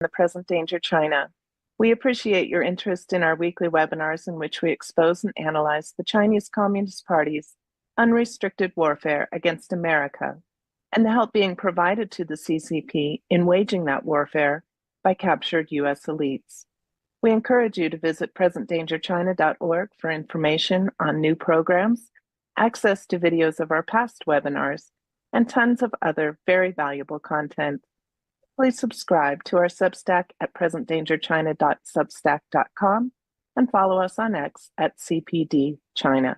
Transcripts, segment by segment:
the present danger China. We appreciate your interest in our weekly webinars in which we expose and analyze the Chinese Communist Party's unrestricted warfare against America and the help being provided to the CCP in waging that warfare by captured U.S. elites. We encourage you to visit presentdangerchina.org for information on new programs, access to videos of our past webinars, and tons of other very valuable content. Please subscribe to our Substack at presentdangerchina.substack.com and follow us on X at CPDChina.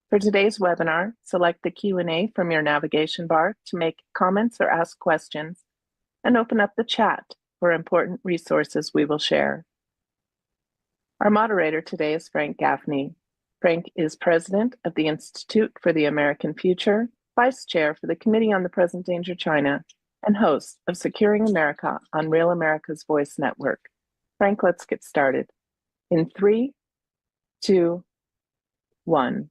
For today's webinar, select the Q&A from your navigation bar to make comments or ask questions, and open up the chat for important resources we will share. Our moderator today is Frank Gaffney. Frank is president of the Institute for the American Future, vice chair for the Committee on the Present Danger China, and host of Securing America on Real America's Voice Network. Frank, let's get started. In 3, 2, 1.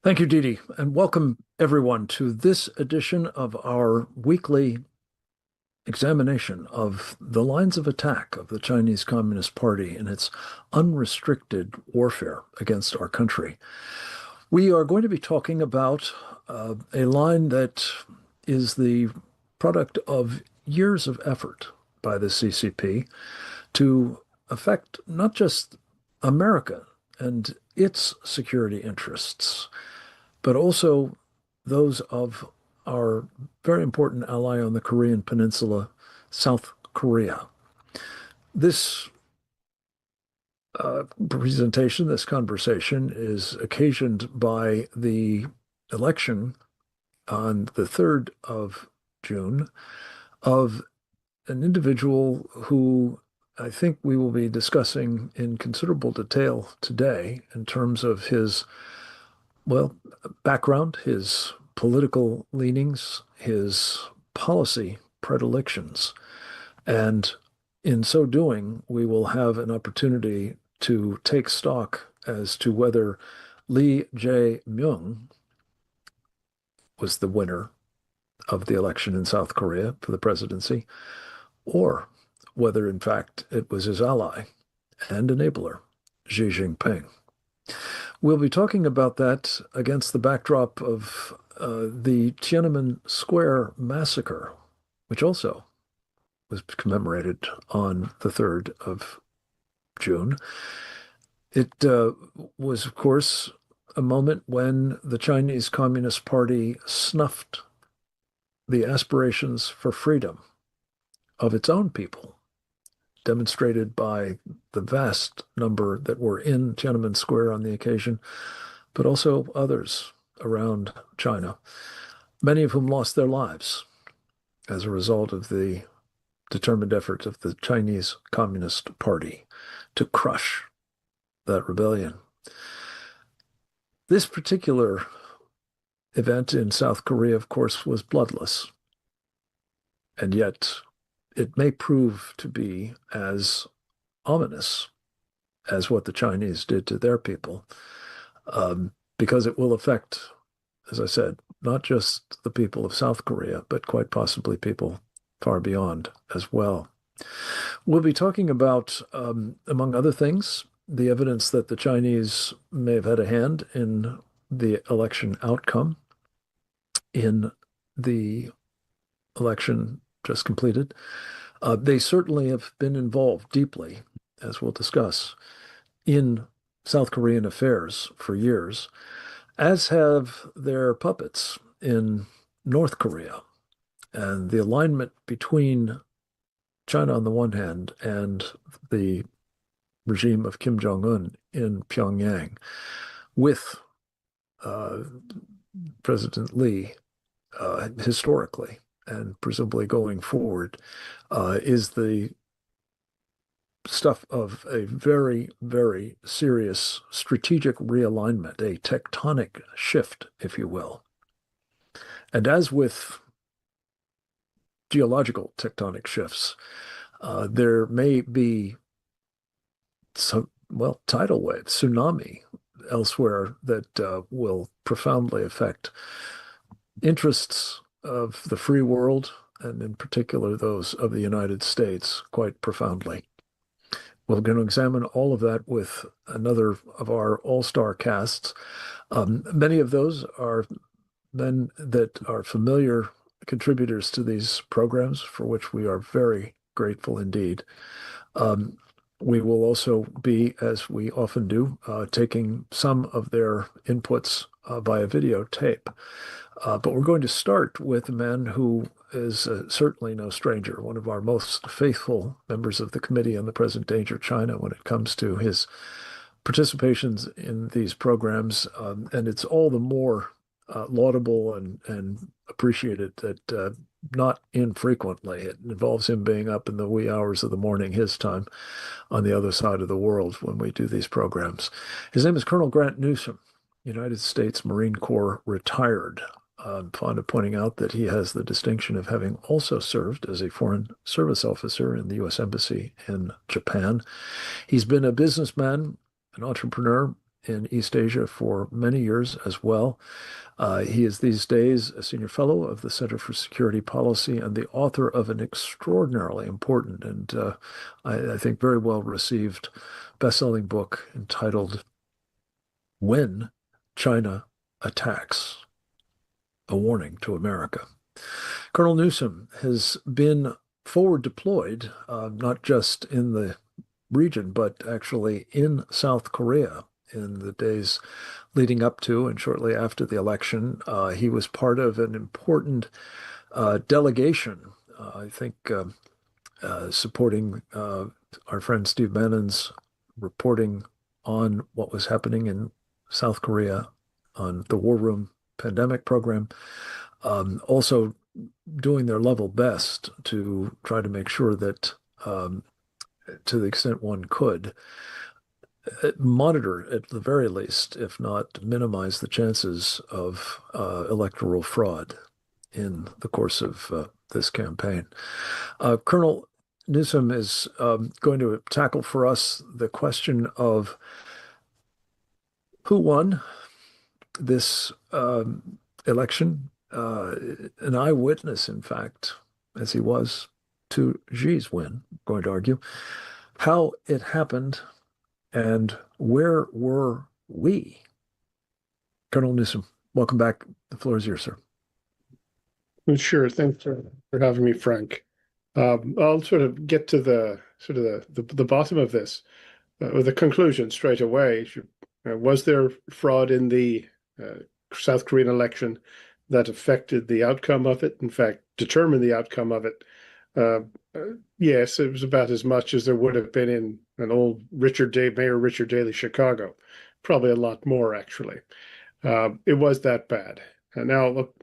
Thank you, Dee Dee, and welcome everyone to this edition of our weekly examination of the lines of attack of the Chinese Communist Party and its unrestricted warfare against our country. We are going to be talking about a line that is the product of years of effort by the CCP to affect not just America and its security interests, but also those of our very important ally on the Korean Peninsula, South Korea. This presentation, this conversation, is occasioned by the election on the 3rd of June of an individual who I think we will be discussing in considerable detail today in terms of his, background, his political leanings, his policy predilections. And in so doing, we will have an opportunity to take stock as to whether Lee Jae-myung was the winner of the election in South Korea for the presidency, or whether, in fact, it was his ally and enabler, Xi Jinping. We'll be talking about that against the backdrop of the Tiananmen Square massacre, which also was commemorated on the 3rd of June. It was, of course, a moment when the Chinese Communist Party snuffed the aspirations for freedom of its own people, demonstrated by the vast number that were in Tiananmen Square on the occasion, but also others around China, many of whom lost their lives as a result of the determined efforts of the Chinese Communist Party to crush that rebellion. This particular event in South Korea, of course, was bloodless, and yet it may prove to be as ominous as what the Chinese did to their people, because it will affect, as I said, not just the people of South Korea, but quite possibly people far beyond as well. We'll be talking about, among other things, the evidence that the Chinese may have had a hand in the election outcome in the election just completed. They certainly have been involved deeply, as we'll discuss, in South Korean affairs for years, as have their puppets in North Korea. And the alignment between China on the one hand and the regime of Kim Jong-un in Pyongyang with President Lee historically and presumably going forward is the stuff of a very, very serious strategic realignment, a tectonic shift, if you will. And as with geological tectonic shifts, there may be some, tidal wave, tsunami elsewhere that will profoundly affect interests of the free world and in particular those of the United States, quite profoundly. We're going to examine all of that with another of our all-star casts. Many of those are men that are familiar contributors to these programs, for which we are very grateful indeed. We will also be, as we often do, taking some of their inputs via videotape. But we're going to start with a man who is certainly no stranger, one of our most faithful members of the Committee on the Present Danger China when it comes to his participations in these programs. And it's all the more laudable and appreciated that not infrequently it involves him being up in the wee hours of the morning, his time, on the other side of the world when we do these programs. His name is Colonel Grant Newsom, United States Marine Corps retired. I'm fond of pointing out that he has the distinction of having also served as a Foreign Service officer in the U.S. Embassy in Japan. He's been a businessman, an entrepreneur in East Asia for many years as well. He is these days a senior fellow of the Center for Security Policy and the author of an extraordinarily important and I think very well received best-selling book entitled When China Attacks, a Warning to America. Colonel Newsom has been forward deployed, not just in the region, but actually in South Korea in the days leading up to and shortly after the election. He was part of an important delegation, I think, supporting our friend Steve Bannon's reporting on what was happening in South Korea on the War Room pandemic program, also doing their level best to try to make sure that, to the extent one could, monitor at the very least, if not minimize the chances of electoral fraud in the course of this campaign. Colonel Newsom is going to tackle for us the question of who won this election, an eyewitness, in fact, as he was to Xi's win, I'm going to argue, how it happened, and where were we? Colonel Newsom, welcome back. The floor is yours, sir. Sure. Thanks for having me, Frank. I'll sort of get to the bottom of this, with the conclusion straight away. Was there fraud in the South Korean election that affected the outcome of it? In fact, determined the outcome of it? Yes, it was about as much as there would have been in an old Mayor Richard Daley Chicago. Probably a lot more, actually. It was that bad. And now look,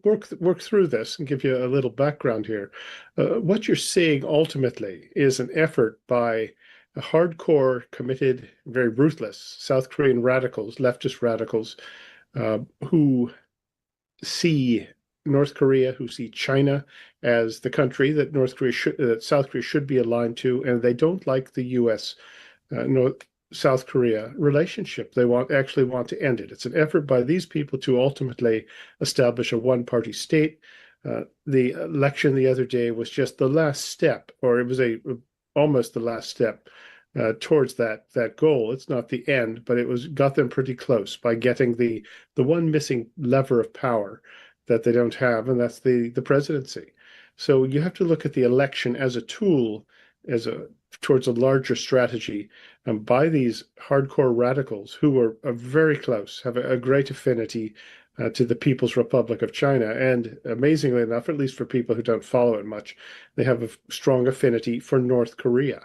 work through this and give you a little background here. What you're seeing ultimately is an effort by a hardcore, committed, very ruthless South Korean radicals, leftist radicals, who see North Korea, who see China as the country that South Korea should be aligned to, and they don't like the U.S. South Korea relationship. They actually want to end it. It's an effort by these people to ultimately establish a one-party state. The election the other day was just the last step, or it was almost the last step towards that goal. It's not the end, but it got them pretty close by getting the one missing lever of power that they don't have, and that's the presidency. So you have to look at the election as a tool, towards a larger strategy by these hardcore radicals who are very close, have a great affinity to the People's Republic of China. And amazingly enough, at least for people who don't follow it much, they have a strong affinity for North Korea.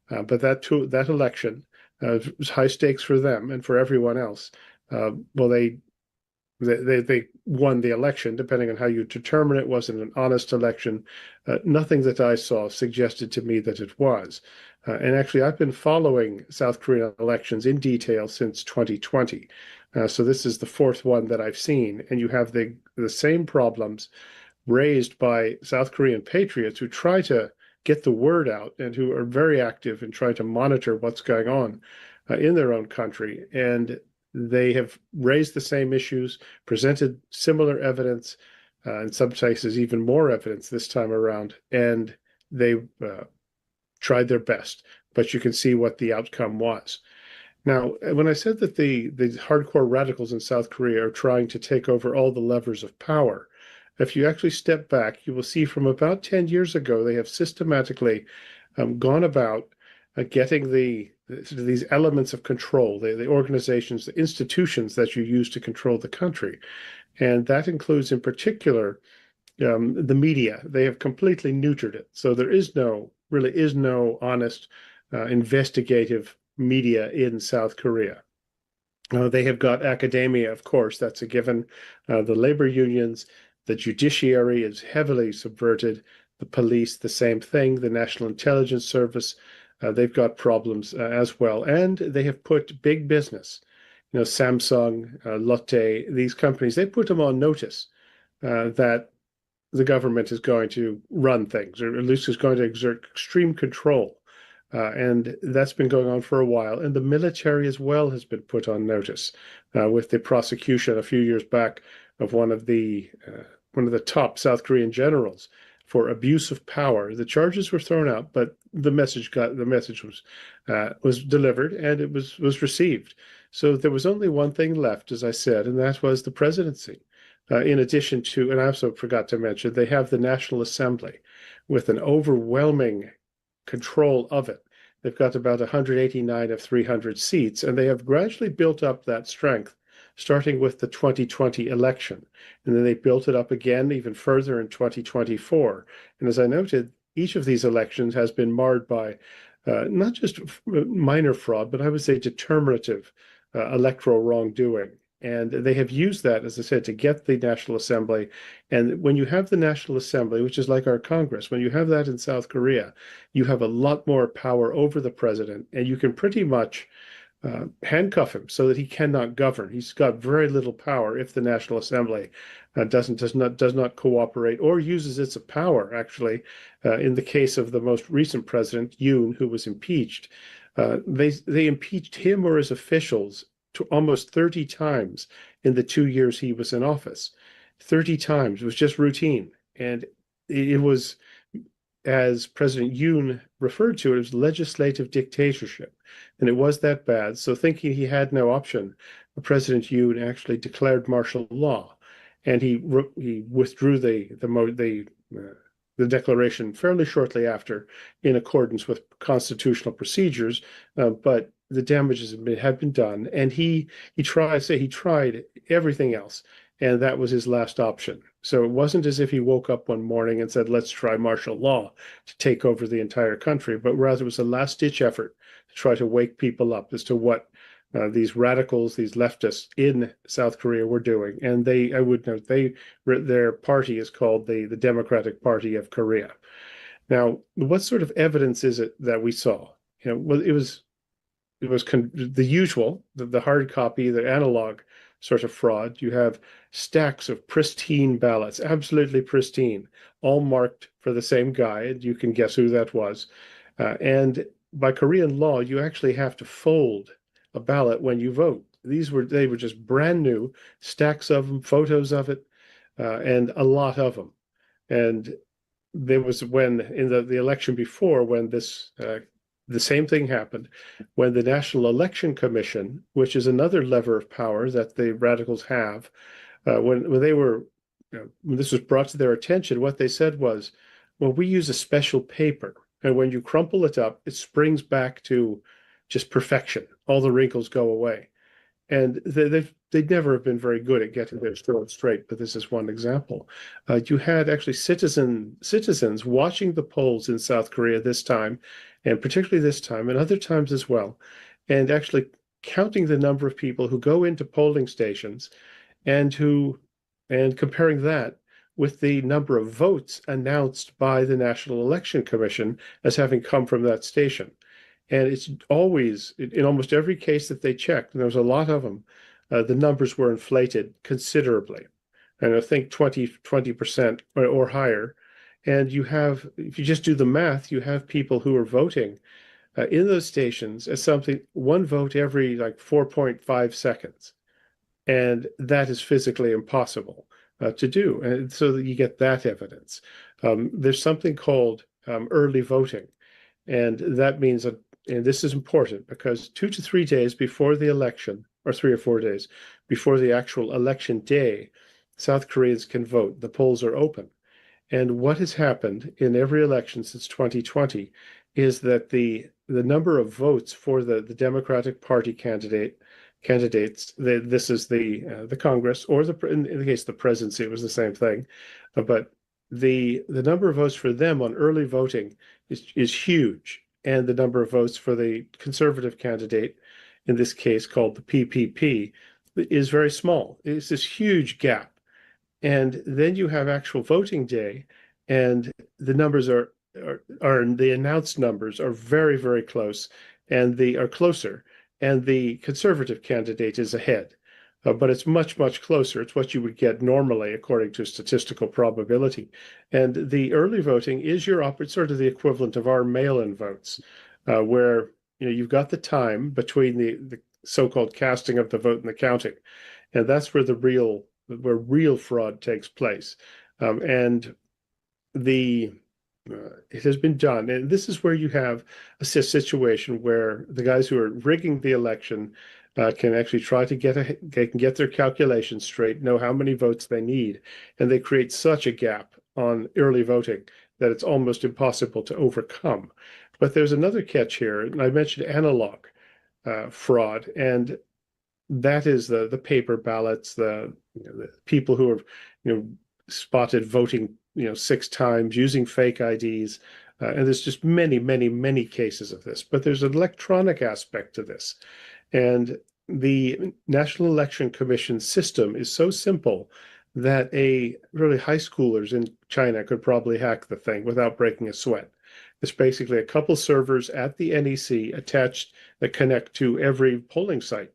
But that election was high stakes for them and for everyone else. Well, they won the election, depending on how you determine it. Wasn't an honest election. Nothing that I saw suggested to me that it was. And actually, I've been following South Korean elections in detail since 2020. So this is the fourth one that I've seen. And you have the same problems raised by South Korean patriots who try to get the word out and who are very active in trying to monitor what's going on in their own country. And they have raised the same issues, presented similar evidence, in some cases even more evidence this time around, and they tried their best, but you can see what the outcome was. Now, when I said that the hardcore radicals in South Korea are trying to take over all the levers of power, if you actually step back, you will see from about 10 years ago, they have systematically gone about getting these elements of control, the organizations, the institutions that you use to control the country. And that includes in particular the media. They have completely neutered it. So there really is no honest investigative media in South Korea. They have got academia, of course, that's a given. The labor unions, the judiciary is heavily subverted. The police, the same thing. The National Intelligence Service, they've got problems as well. And they have put big business, Samsung, Lotte, these companies, they put them on notice that the government is going to run things, or at least is going to exert extreme control. And that's been going on for a while. And the military as well has been put on notice with the prosecution a few years back of one of the top South Korean generals for abuse of power. The charges were thrown out, but the message was delivered, and it was received. So there was only one thing left, as I said, and that was the presidency. In addition to, and I also forgot to mention, they have the National Assembly with an overwhelming control of it. They've got about 189 of 300 seats, and they have gradually built up that strength, starting with the 2020 election. And then they built it up again even further in 2024. And as I noted, each of these elections has been marred by not just minor fraud, but I would say determinative electoral wrongdoing. And they have used that, as I said, to get the National Assembly. And when you have the National Assembly, which is like our Congress, when you have that in South Korea, you have a lot more power over the president, and you can pretty much handcuff him so that he cannot govern. He's got very little power if the National Assembly does not cooperate or uses its power. Actually, in the case of the most recent president, Yoon, who was impeached, they impeached him or his officials to almost 30 times in the 2 years he was in office. 30 times. It was just routine. And it was, as President Yoon referred to it, as legislative dictatorship. And it was that bad. So thinking he had no option, President Yoon actually declared martial law. And he withdrew the declaration fairly shortly after, in accordance with constitutional procedures. But the damages had been done, and he tried everything else, and that was his last option. So it wasn't as if he woke up one morning and said, let's try martial law to take over the entire country, but rather it was a last-ditch effort to try to wake people up as to what these radicals, these leftists in South Korea were doing. And I would note, their party is called the Democratic Party of Korea. Now, what sort of evidence is it that we saw? Well, it was the usual, the hard copy, the analog sort of fraud. You have stacks of pristine ballots, absolutely pristine, all marked for the same guy, and you can guess who that was. And by Korean law, you actually have to fold a ballot when you vote. They were just brand new, stacks of them, photos of it, and a lot of them. And there was when in the election before, when this the same thing happened, when the National Election Commission, which is another lever of power that the radicals have, when this was brought to their attention, what they said was, well, we use a special paper, and when you crumple it up, it springs back to just perfection. All the wrinkles go away. And they'd never have been very good at getting their story straight, but this is one example. You had actually citizens watching the polls in South Korea this time, and particularly this time, and other times as well, and actually counting the number of people who go into polling stations and comparing that with the number of votes announced by the National Election Commission as having come from that station. And it's always, in almost every case that they checked, and there was a lot of them, the numbers were inflated considerably. And I think 20% or higher. And you have, if you just do the math, you have people who are voting in those stations as one vote every like 4.5 seconds. And that is physically impossible. to do, and so that you get that evidence. There's something called early voting, and that means that, and this is important because 2 to 3 days before the election, or 3 or 4 days before the actual election day, South Koreans can vote. The polls are open. And what has happened in every election since 2020 is that the number of votes for the Democratic Party candidates, this is the Congress, or in the case of the presidency, it was the same thing, but the number of votes for them on early voting is huge, and the number of votes for the conservative candidate, in this case called the PPP, is very small. It's this huge gap. And then you have actual voting day, and the numbers are the announced numbers are very, very close, and they are closer, and the conservative candidate is ahead. But it's much, much closer. It's what you would get normally according to statistical probability. And the early voting is sort of the equivalent of our mail-in votes, where you've got the time between the so-called casting of the vote and the counting. And that's where where real fraud takes place. And it has been done. And this is where you have a situation where the guys who are rigging the election can actually try to get their calculations straight, know how many votes they need. And they create such a gap on early voting that it's almost impossible to overcome. But there's another catch here, and I mentioned analog fraud, and that is the paper ballots, the people who have spotted voting 6 times using fake IDs, and there's just many, many, many cases of this. But there's an electronic aspect to this, and the National Election Commission system is so simple that really high schoolers in China could probably hack the thing without breaking a sweat. It's basically a couple servers at the NEC attached that connect to every polling site.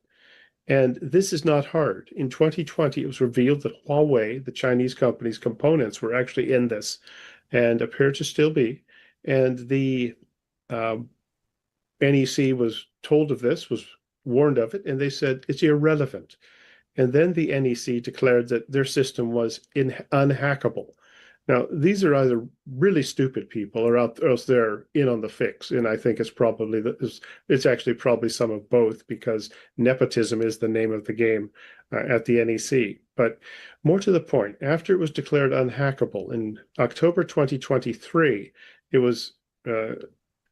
And this is not hard. In 2020, it was revealed that Huawei, the Chinese company's components, were actually in this and appear to still be. And the NEC was told of this, was warned of it, and they said it's irrelevant. And then the NEC declared that their system was unhackable. Now, these are either really stupid people or else they're in on the fix. And I think it's actually probably some of both, because nepotism is the name of the game at the NEC. But more to the point, after it was declared unhackable in October 2023, it was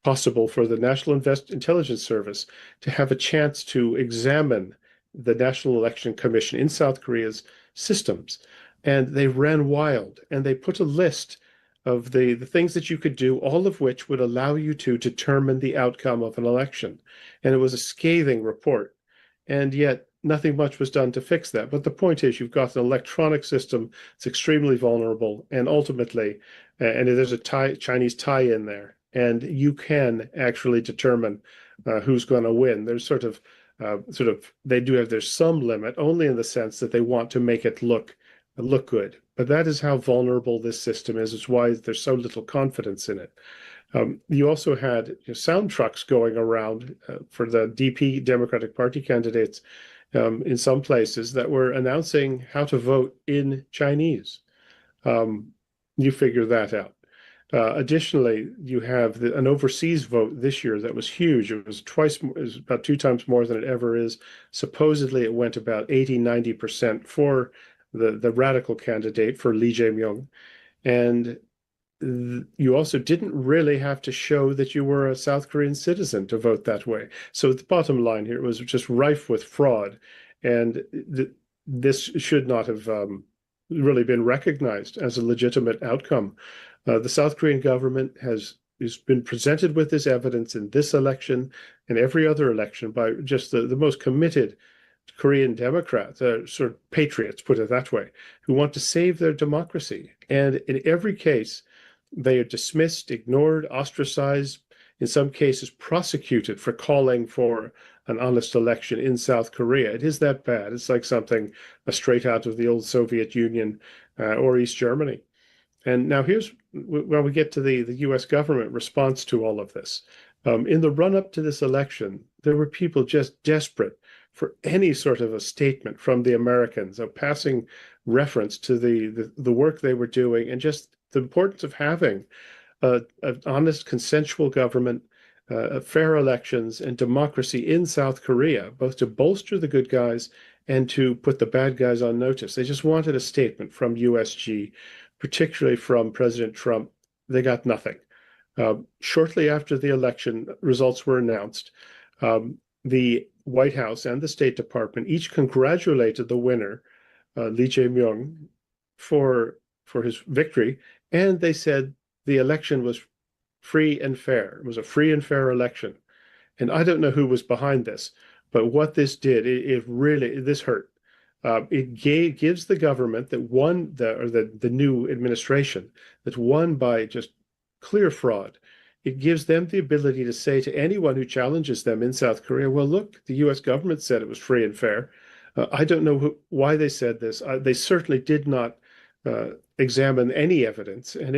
possible for the National Intelligence Service to have a chance to examine the National Election Commission in South Korea's systems. And they ran wild, and they put a list of the things that you could do, all of which would allow you to determine the outcome of an election. And it was a scathing report. And yet nothing much was done to fix that. But the point is, you've got an electronic system that's extremely vulnerable, and ultimately, and there's a Chinese tie in there, and you can actually determine who's going to win. There's they do have, there's some limit, only in the sense that they want to make it look good. But that is how vulnerable this system is. It's why there's so little confidence in it. You also had sound trucks going around for the DP, Democratic Party candidates, in some places that were announcing how to vote in Chinese. You figure that out. Additionally, you have an overseas vote this year that was huge. It was about 2 times more than it ever is. Supposedly, it went about 80-90% for the radical candidate, for Lee Jae-myung. And you also didn't really have to show that you were a South Korean citizen to vote that way. So the bottom line here, it was just rife with fraud. And this should not have really been recognized as a legitimate outcome. The South Korean government has been presented with this evidence in this election and every other election by just the most committed Korean Democrats, sort of patriots, put it that way, who want to save their democracy. And in every case, they are dismissed, ignored, ostracized, in some cases prosecuted for calling for an honest election in South Korea. It is that bad. It's like something straight out of the old Soviet Union or East Germany. And now here's where we get to the U.S. government response to all of this. In the run-up to this election, there were people just desperate for any sort of a statement from the Americans, a passing reference to the work they were doing, and just the importance of having an honest, consensual government, fair elections, and democracy in South Korea, both to bolster the good guys and to put the bad guys on notice. They just wanted a statement from USG, particularly from President Trump. They got nothing. Shortly after the election results were announced, the White House and the State Department each congratulated the winner, Lee Jae-myung, for his victory, and they said the election was free and fair. It was a free and fair election. And I don't know who was behind this, but what this did, it really, this hurt. It gives the government that won, the new administration that won by just clear fraud, it gives them the ability to say to anyone who challenges them in South Korea, well, look, the US government said it was free and fair. I don't know why they said this. They certainly did not examine any evidence. And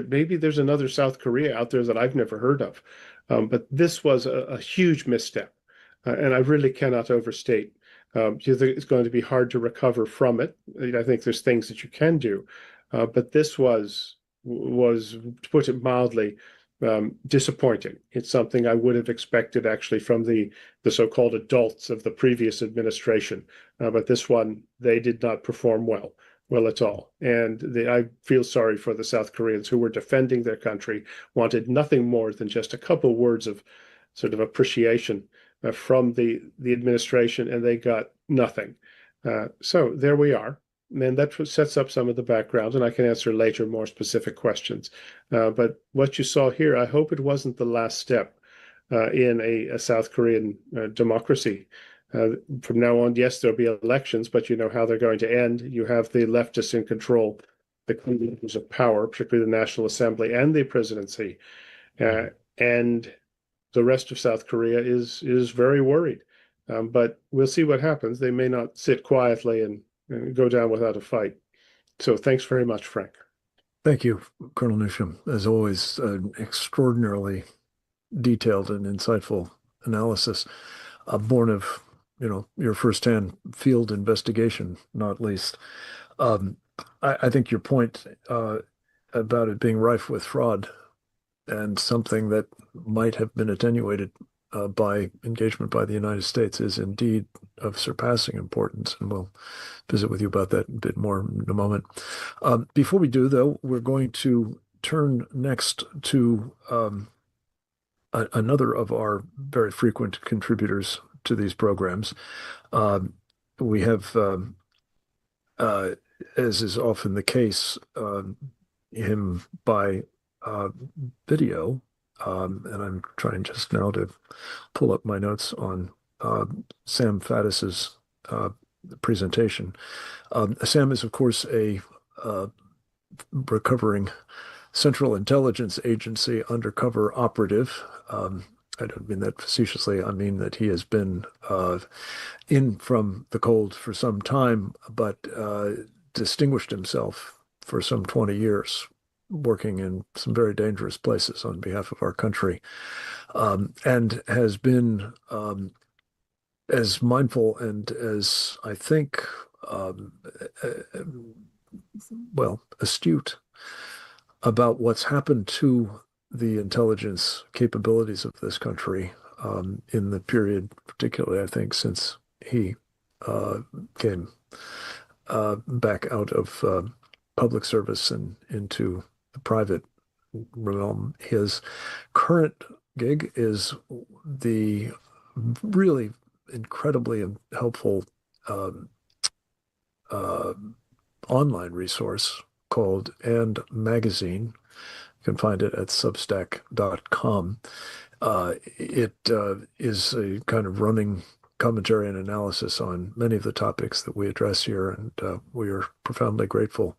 maybe there's another South Korea out there that I've never heard of. But this was a huge misstep. And I really cannot overstate. It's going to be hard to recover from it. I think there's things that you can do. But this was, to put it mildly, disappointing. It's something I would have expected actually from the so-called adults of the previous administration. But this one, they did not perform well at all. And I feel sorry for the South Koreans who were defending their country, wanted nothing more than just a couple words of sort of appreciation from the administration, and they got nothing. So there we are. And that sets up some of the background, and I can answer later more specific questions. But what you saw here, I hope it wasn't the last step in a South Korean democracy. From now on, yes, there'll be elections, but you know how they're going to end. You have the leftists in control, the leaders of power, particularly the National Assembly and the presidency. And the rest of South Korea is very worried. But we'll see what happens. They may not sit quietly and go down without a fight. So thanks very much, Frank. Thank you, Colonel Newsham. As always, an extraordinarily detailed and insightful analysis, born of your firsthand field investigation, not least. I think your point about it being rife with fraud and something that might have been attenuated by engagement by the United States is indeed of surpassing importance, and we'll visit with you about that a bit more in a moment. Before we do, though, we're going to turn next to another of our very frequent contributors to these programs. We have, as is often the case, him by video, and I'm trying just now to pull up my notes on Sam Faddis's presentation. Sam is, of course, a recovering Central Intelligence Agency undercover operative. I don't mean that facetiously. I mean that he has been in from the cold for some time, but distinguished himself for some 20 years, working in some very dangerous places on behalf of our country, and has been as mindful and as, I think, astute about what's happened to the intelligence capabilities of this country in the period, particularly, I think, since he came back out of public service and into the private realm. His current gig is the really incredibly helpful online resource called And Magazine. You can find it at substack.com. It is a kind of running commentary and analysis on many of the topics that we address here, and we are profoundly grateful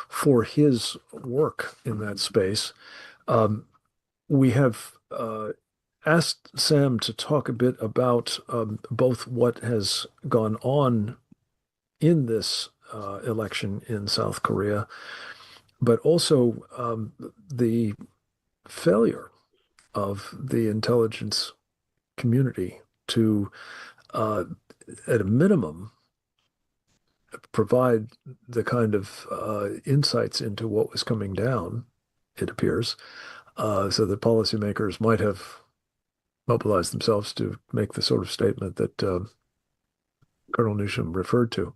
for his work in that space. We have asked Sam to talk a bit about both what has gone on in this election in South Korea, but also the failure of the intelligence community to at a minimum, provide the kind of insights into what was coming down, it appears, so that policymakers might have mobilized themselves to make the sort of statement that Colonel Newsham referred to.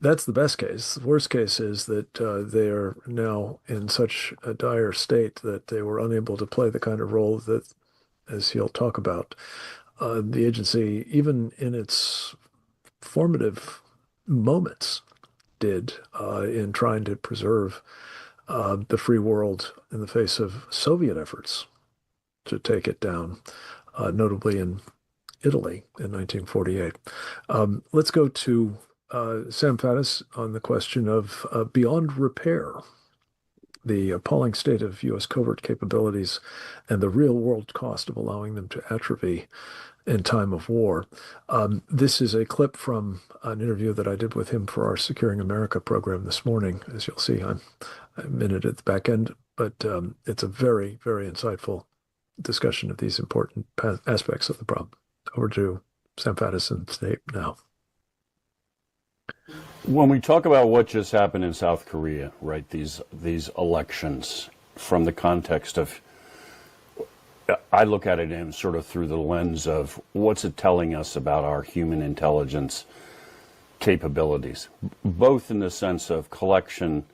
That's the best case. The worst case is that they are now in such a dire state that they were unable to play the kind of role that, as he'll talk about, the agency, even in its formative moments, did in trying to preserve the free world in the face of Soviet efforts to take it down, notably in Italy in 1948. Let's go to Sam Faddis on the question of beyond repair, the appalling state of U.S. covert capabilities and the real-world cost of allowing them to atrophy in time of war. This is a clip from an interview that I did with him for our Securing America program this morning. As you'll see, I'm a minute at the back end, but it's a very, very insightful discussion of these important aspects of the problem. Over to Sam Faddis and Snape now. When we talk about what just happened in South Korea, right, these elections, from the context of, I look at it in sort of through the lens of what's it telling us about our human intelligence capabilities, both in the sense of collection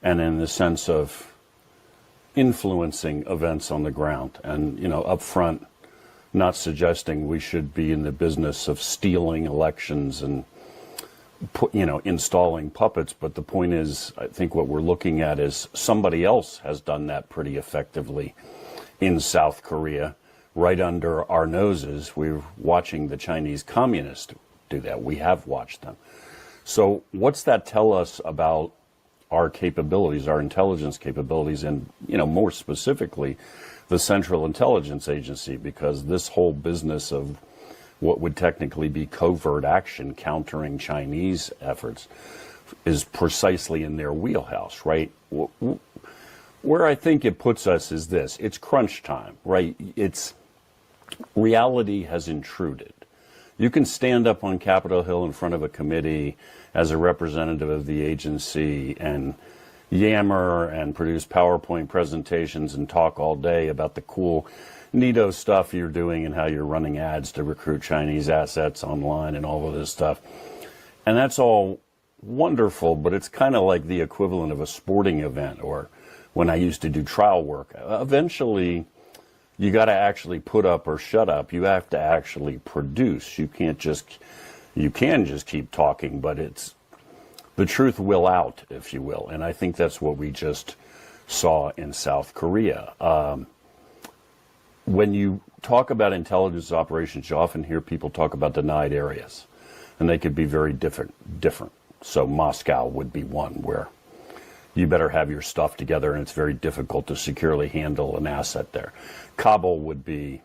and in the sense of influencing events on the ground. And, you know, up front, not suggesting we should be in the business of stealing elections and installing puppets, but the point is, I think what we're looking at is somebody else has done that pretty effectively in South Korea, right under our noses. We're watching the Chinese communists do that. We have watched them. So what's that tell us about our capabilities, our intelligence capabilities, and, you know, more specifically, the Central Intelligence Agency? Because this whole business of what would technically be covert action countering Chinese efforts is precisely in their wheelhouse, right? Where I think it puts us is this: it's crunch time, right? It's reality has intruded. You can stand up on Capitol Hill in front of a committee as a representative of the agency and yammer and produce PowerPoint presentations and talk all day about the cool neato stuff you're doing and how you're running ads to recruit Chinese assets online and all of this stuff. And that's all wonderful, but it's kind of like the equivalent of a sporting event, or when I used to do trial work. Eventually, you got to actually put up or shut up. You have to actually produce. You can just keep talking, but the truth will out, if you will. And I think that's what we just saw in South Korea. When you talk about intelligence operations, you often hear people talk about denied areas, and they could be very different. So Moscow would be one where you better have your stuff together, and it's very difficult to securely handle an asset there. Kabul would be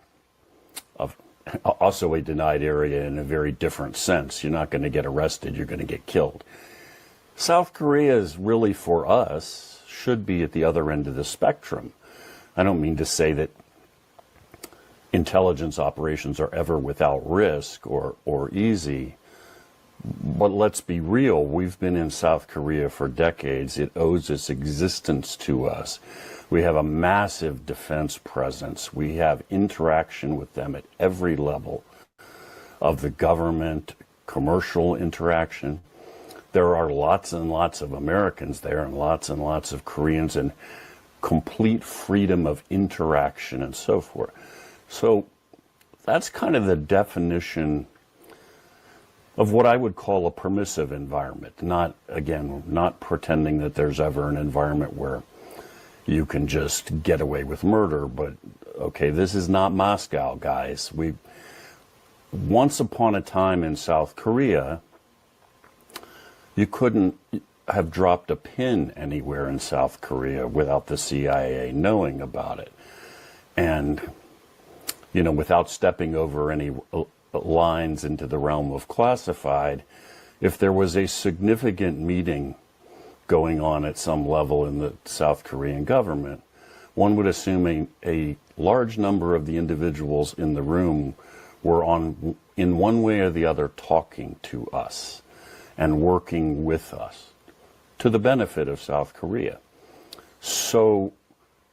also a denied area in a very different sense. You're not going to get arrested, you're going to get killed. South Korea is really, for us, should be at the other end of the spectrum. I don't mean to say that intelligence operations are ever without risk or easy, but let's be real. We've been in South Korea for decades. It owes its existence to us. We have a massive defense presence. We have interaction with them at every level of the government, commercial interaction. There are lots and lots of Americans there and lots of Koreans, and complete freedom of interaction and so forth. So that's kind of the definition of what I would call a permissive environment. Not pretending that there's ever an environment where you can just get away with murder, but okay, this is not Moscow, guys. Once upon a time in South Korea, you couldn't have dropped a pin anywhere in South Korea without the CIA knowing about it. And, you know, without stepping over any lines into the realm of classified, if there was a significant meeting going on at some level in the South Korean government, one would assume a large number of the individuals in the room were in one way or the other talking to us and working with us to the benefit of South Korea. So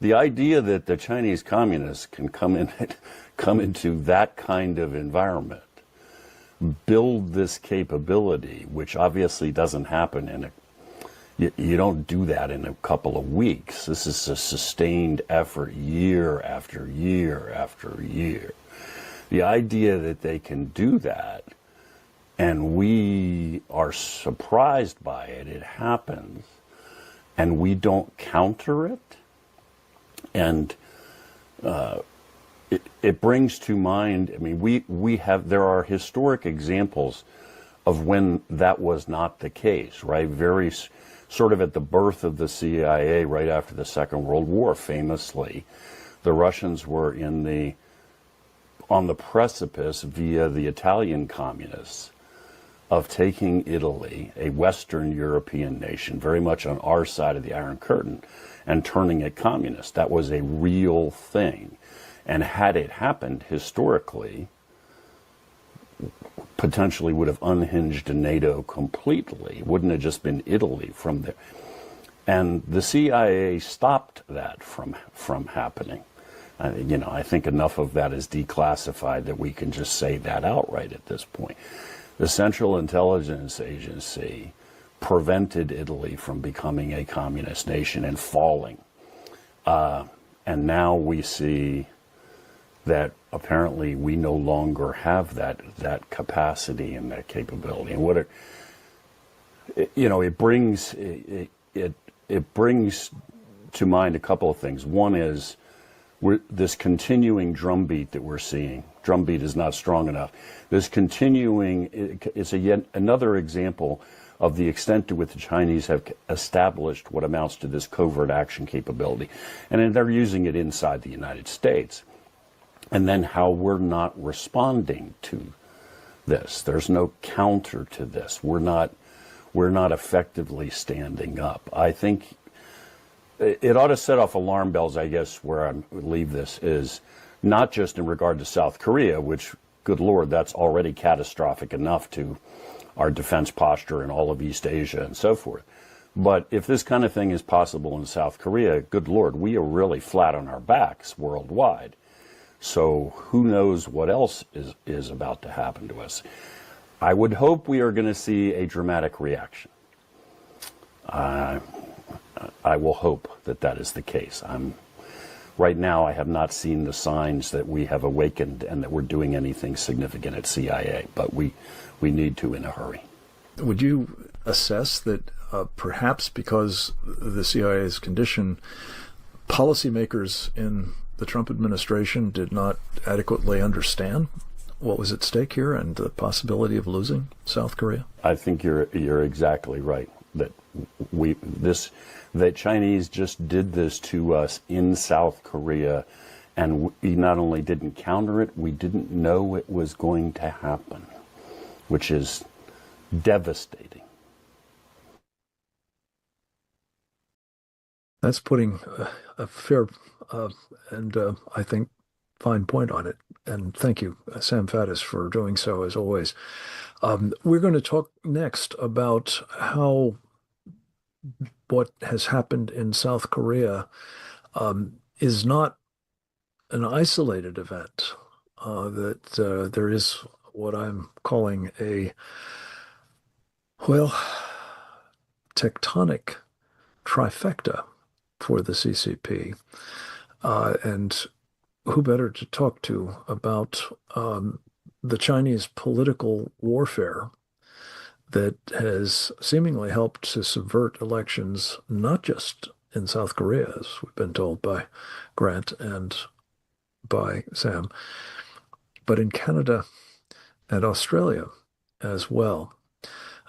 the idea that the Chinese communists can come into that kind of environment, build this capability, which obviously doesn't happen you don't do that in a couple of weeks. This is a sustained effort year after year after year. The idea that they can do that, and we are surprised by it, it happens, and we don't counter it, and it brings to mind, I mean, there are historic examples of when that was not the case, right? Very sort of at the birth of the CIA right after the Second World War, famously, the Russians were on the precipice via the Italian communists of taking Italy, a Western European nation, very much on our side of the Iron Curtain, and turning it communist. That was a real thing. And had it happened historically, potentially would have unhinged NATO completely. Wouldn't have just been Italy from there. And the CIA stopped that from happening. I think enough of that is declassified that we can just say that outright at this point. The Central Intelligence Agency prevented Italy from becoming a communist nation and falling. And now we see that apparently we no longer have that capacity and that capability. And what it brings to mind a couple of things. One is this continuing drumbeat that we're seeing. Drumbeat is not strong enough. This continuing is yet another example of the extent to which the Chinese have established what amounts to this covert action capability. And they're using it inside the United States. And then how we're not responding to this. There's no counter to this. We're not effectively standing up. I think it ought to set off alarm bells, I guess, where I would leave this is not just in regard to South Korea, which, good Lord, that's already catastrophic enough to our defense posture in all of East Asia and so forth. But if this kind of thing is possible in South Korea, good Lord, we are really flat on our backs worldwide. So who knows what else is about to happen to us. I would hope we are going to see a dramatic reaction. I will hope that is the case. Right now, I have not seen the signs that we have awakened and that we're doing anything significant at CIA, but we need to in a hurry. Would you assess that perhaps because the CIA's condition, policymakers in the Trump administration did not adequately understand what was at stake here and the possibility of losing South Korea? I think you're exactly right. That the Chinese just did this to us in South Korea, and we not only didn't counter it, we didn't know it was going to happen, which is devastating. That's putting a fair and I think fine point on it. And thank you, Sam Faddis, for doing so, as always. We're going to talk next about how what has happened in South Korea is not an isolated event, that there is what I'm calling a, tectonic trifecta for the CCP. And who better to talk to about the Chinese political warfare that has seemingly helped to subvert elections, not just in South Korea, as we've been told by Grant and by Sam, but in Canada and Australia as well.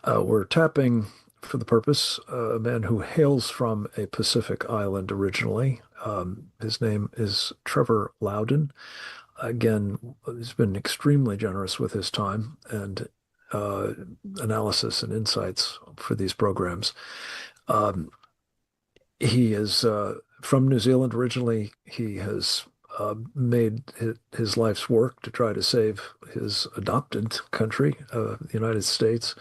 We're tapping, for the purpose, a man who hails from a Pacific island originally. His name is Trevor Loudon. Again, he's been extremely generous with his time and analysis and insights for these programs. He is from New Zealand originally. He has made his life's work to try to save his adopted country, the United States,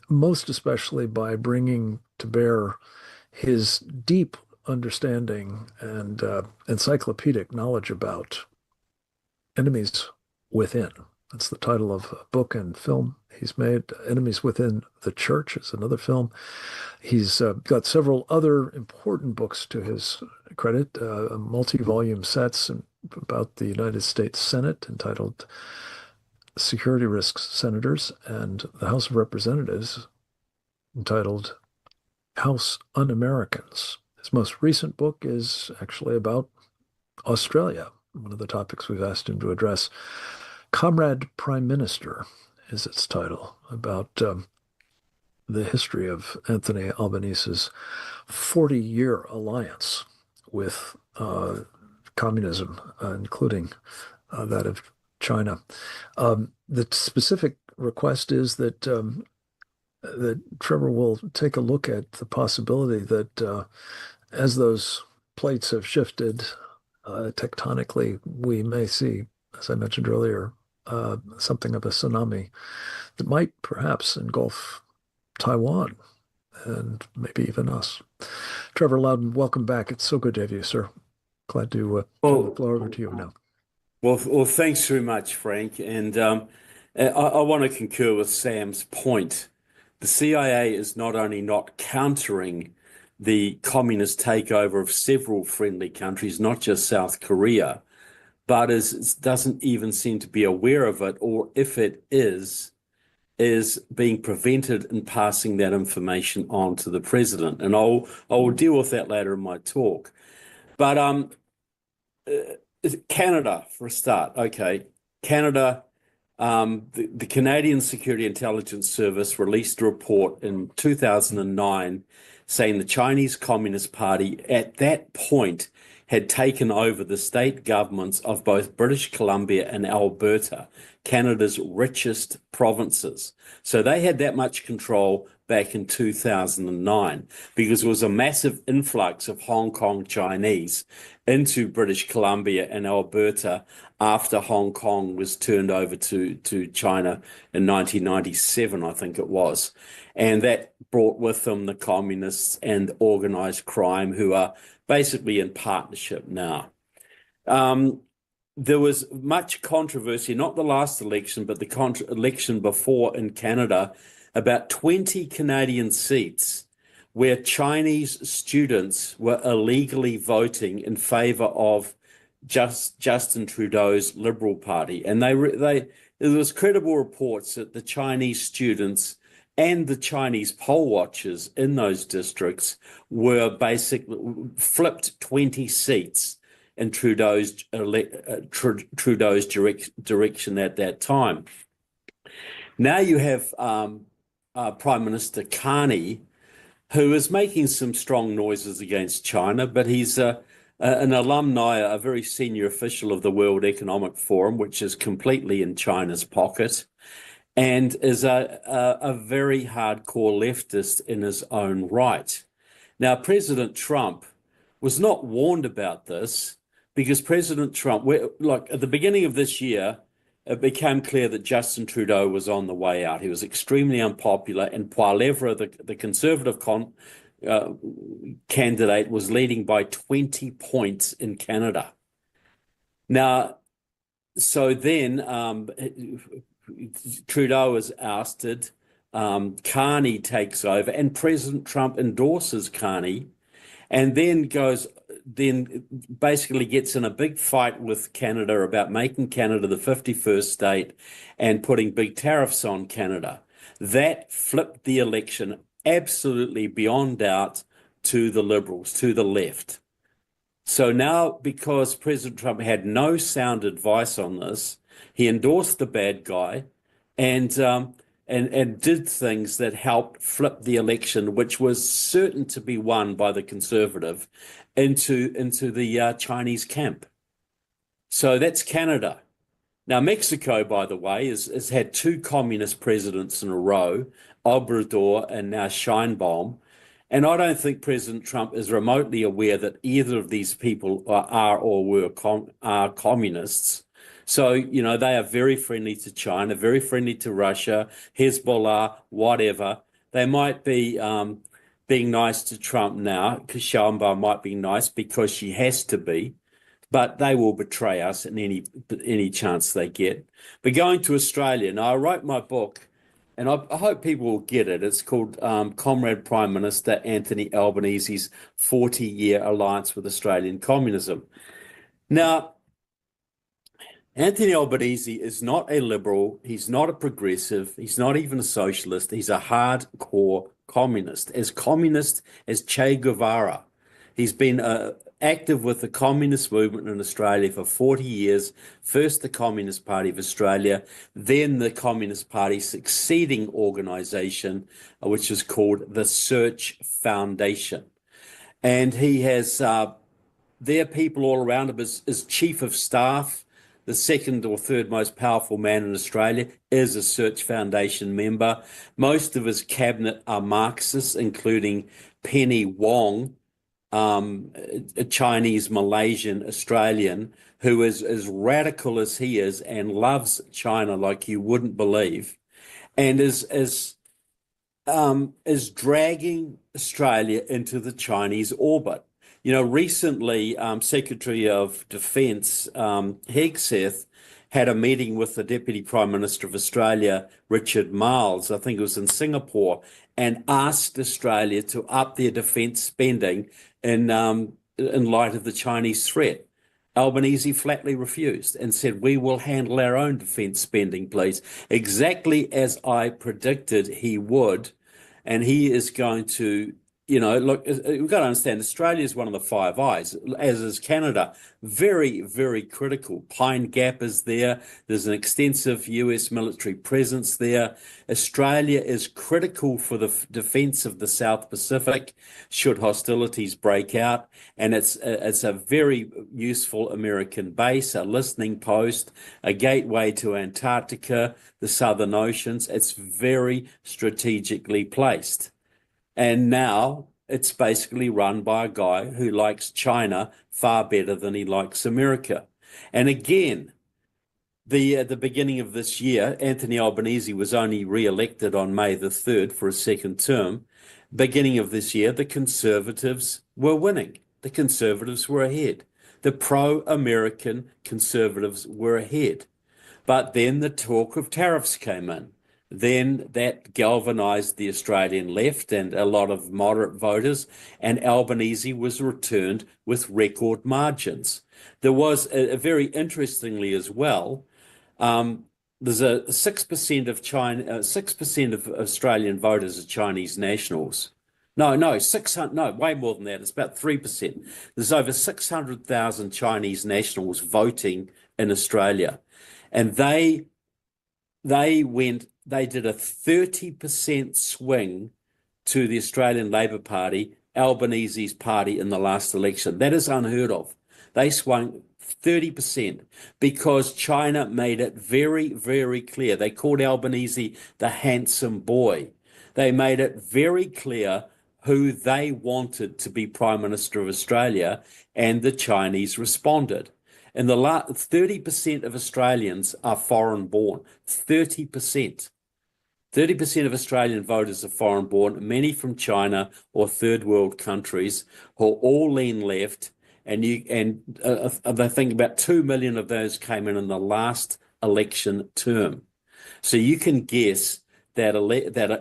most especially by bringing to bear his deep understanding and encyclopedic knowledge about enemies within. That's the title of a book and film he's made. Enemies Within the Church is another film. He's got several other important books to his credit, multi-volume sets about the United States Senate entitled Security Risks Senators, and the House of Representatives entitled House Un-Americans. His most recent book is actually about Australia, one of the topics we've asked him to address. Comrade Prime Minister is its title, about the history of Anthony Albanese's 40-year alliance with communism, including that of China. The specific request is that that Trevor will take a look at the possibility that as those plates have shifted tectonically, we may see, as I mentioned earlier, something of a tsunami that might perhaps engulf Taiwan and maybe even us. Trevor Loudon, welcome back. It's so good to have you, sir. Glad to turn the floor over to you now. Well, thanks very much, Frank. And I want to concur with Sam's point. The CIA is not only not countering the communist takeover of several friendly countries, not just South Korea, but doesn't even seem to be aware of it, or if it is being prevented in passing that information on to the president. And I will deal with that later in my talk. But Canada, for a start. Okay, Canada, the Canadian Security Intelligence Service released a report in 2009 saying the Chinese Communist Party at that point had taken over the state governments of both British Columbia and Alberta, Canada's richest provinces. So they had that much control back in 2009 because there was a massive influx of Hong Kong Chinese into British Columbia and Alberta after Hong Kong was turned over to China in 1997, I think it was. And that brought with them the communists and organized crime, who are basically in partnership now. There was much controversy, not the last election, but the election before in Canada, about 20 Canadian seats where Chinese students were illegally voting in favor of Justin Trudeau's Liberal Party. And there was credible reports that the Chinese students and the Chinese poll watchers in those districts were basically flipped 20 seats in Trudeau's direction at that time. Now you have Prime Minister Carney, who is making some strong noises against China, but he's an alumni, a very senior official of the World Economic Forum, which is completely in China's pocket, and is a very hardcore leftist in his own right. Now, President Trump was not warned about this because President Trump, at the beginning of this year, it became clear that Justin Trudeau was on the way out. He was extremely unpopular, and Poilievre, the Conservative candidate, was leading by 20 points in Canada. Now, so then Trudeau is ousted, Carney takes over, and President Trump endorses Carney, and then basically gets in a big fight with Canada about making Canada the 51st state and putting big tariffs on Canada. That flipped the election absolutely beyond doubt to the Liberals, to the left. So now, because President Trump had no sound advice on this, he endorsed the bad guy and did things that helped flip the election, which was certain to be won by the Conservative, into the Chinese camp. So that's Canada. Now, Mexico, by the way, has had two communist presidents in a row, Obrador and now Sheinbaum, And I don't think President Trump is remotely aware that either of these people are or are communists. So, you know, they are very friendly to China, very friendly to Russia, Hezbollah, whatever. They might be being nice to Trump now, because Sheinbaum might be nice because she has to be, but they will betray us in any chance they get. But going to Australia, now I wrote my book, and I hope people will get it. It's called Comrade Prime Minister Anthony Albanese's 40-year alliance with Australian communism. Now, Anthony Albanese is not a liberal. He's not a progressive. He's not even a socialist. He's a hardcore communist as Che Guevara. He's been active with the communist movement in Australia for 40 years, first the Communist Party of Australia, then the Communist Party's succeeding organisation, which is called the Search Foundation. And he has their people all around him as chief of staff. The second or third most powerful man in Australia is a Search Foundation member. Most of his cabinet are Marxists, including Penny Wong, a Chinese, Malaysian, Australian, who is as radical as he is and loves China like you wouldn't believe, and is dragging Australia into the Chinese orbit. You know, recently, Secretary of Defence Hegseth had a meeting with the Deputy Prime Minister of Australia, Richard Marles, I think it was in Singapore, and asked Australia to up their defence spending in light of the Chinese threat. Albanese flatly refused and said, we will handle our own defence spending, please, exactly as I predicted he would. And he is going to, you know, look, we've got to understand, Australia is one of the Five Eyes, as is Canada. Very, very critical. Pine Gap is there. There's an extensive US military presence there. Australia is critical for the defence of the South Pacific should hostilities break out. And it's a very useful American base, a listening post, a gateway to Antarctica, the Southern Oceans. It's very strategically placed. And now it's basically run by a guy who likes China far better than he likes America. And again, at the beginning of this year, Anthony Albanese was only re-elected on May the 3rd for a second term. Beginning of this year, the Conservatives were winning. The Conservatives were ahead. The pro-American Conservatives were ahead. But then the talk of tariffs came in. Then that galvanized the Australian left and a lot of moderate voters, and Albanese was returned with record margins. There was a very interestingly as well, there's a 6% of 6% of Australian voters are Chinese nationals. No, 600, no, way more than that. It's about 3%. There's over 600,000 Chinese nationals voting in Australia, and they did a 30% swing to the Australian Labor Party, Albanese's party, in the last election. That is unheard of. They swung 30% because China made it very, very clear. They called Albanese the handsome boy. They made it very clear who they wanted to be Prime Minister of Australia, and the Chinese responded. And the 30% of Australians are foreign born. 30%. 30% of Australian voters are foreign born, many from China or third world countries, who all lean left. And I think about 2 million of those came in the last election term. So you can guess that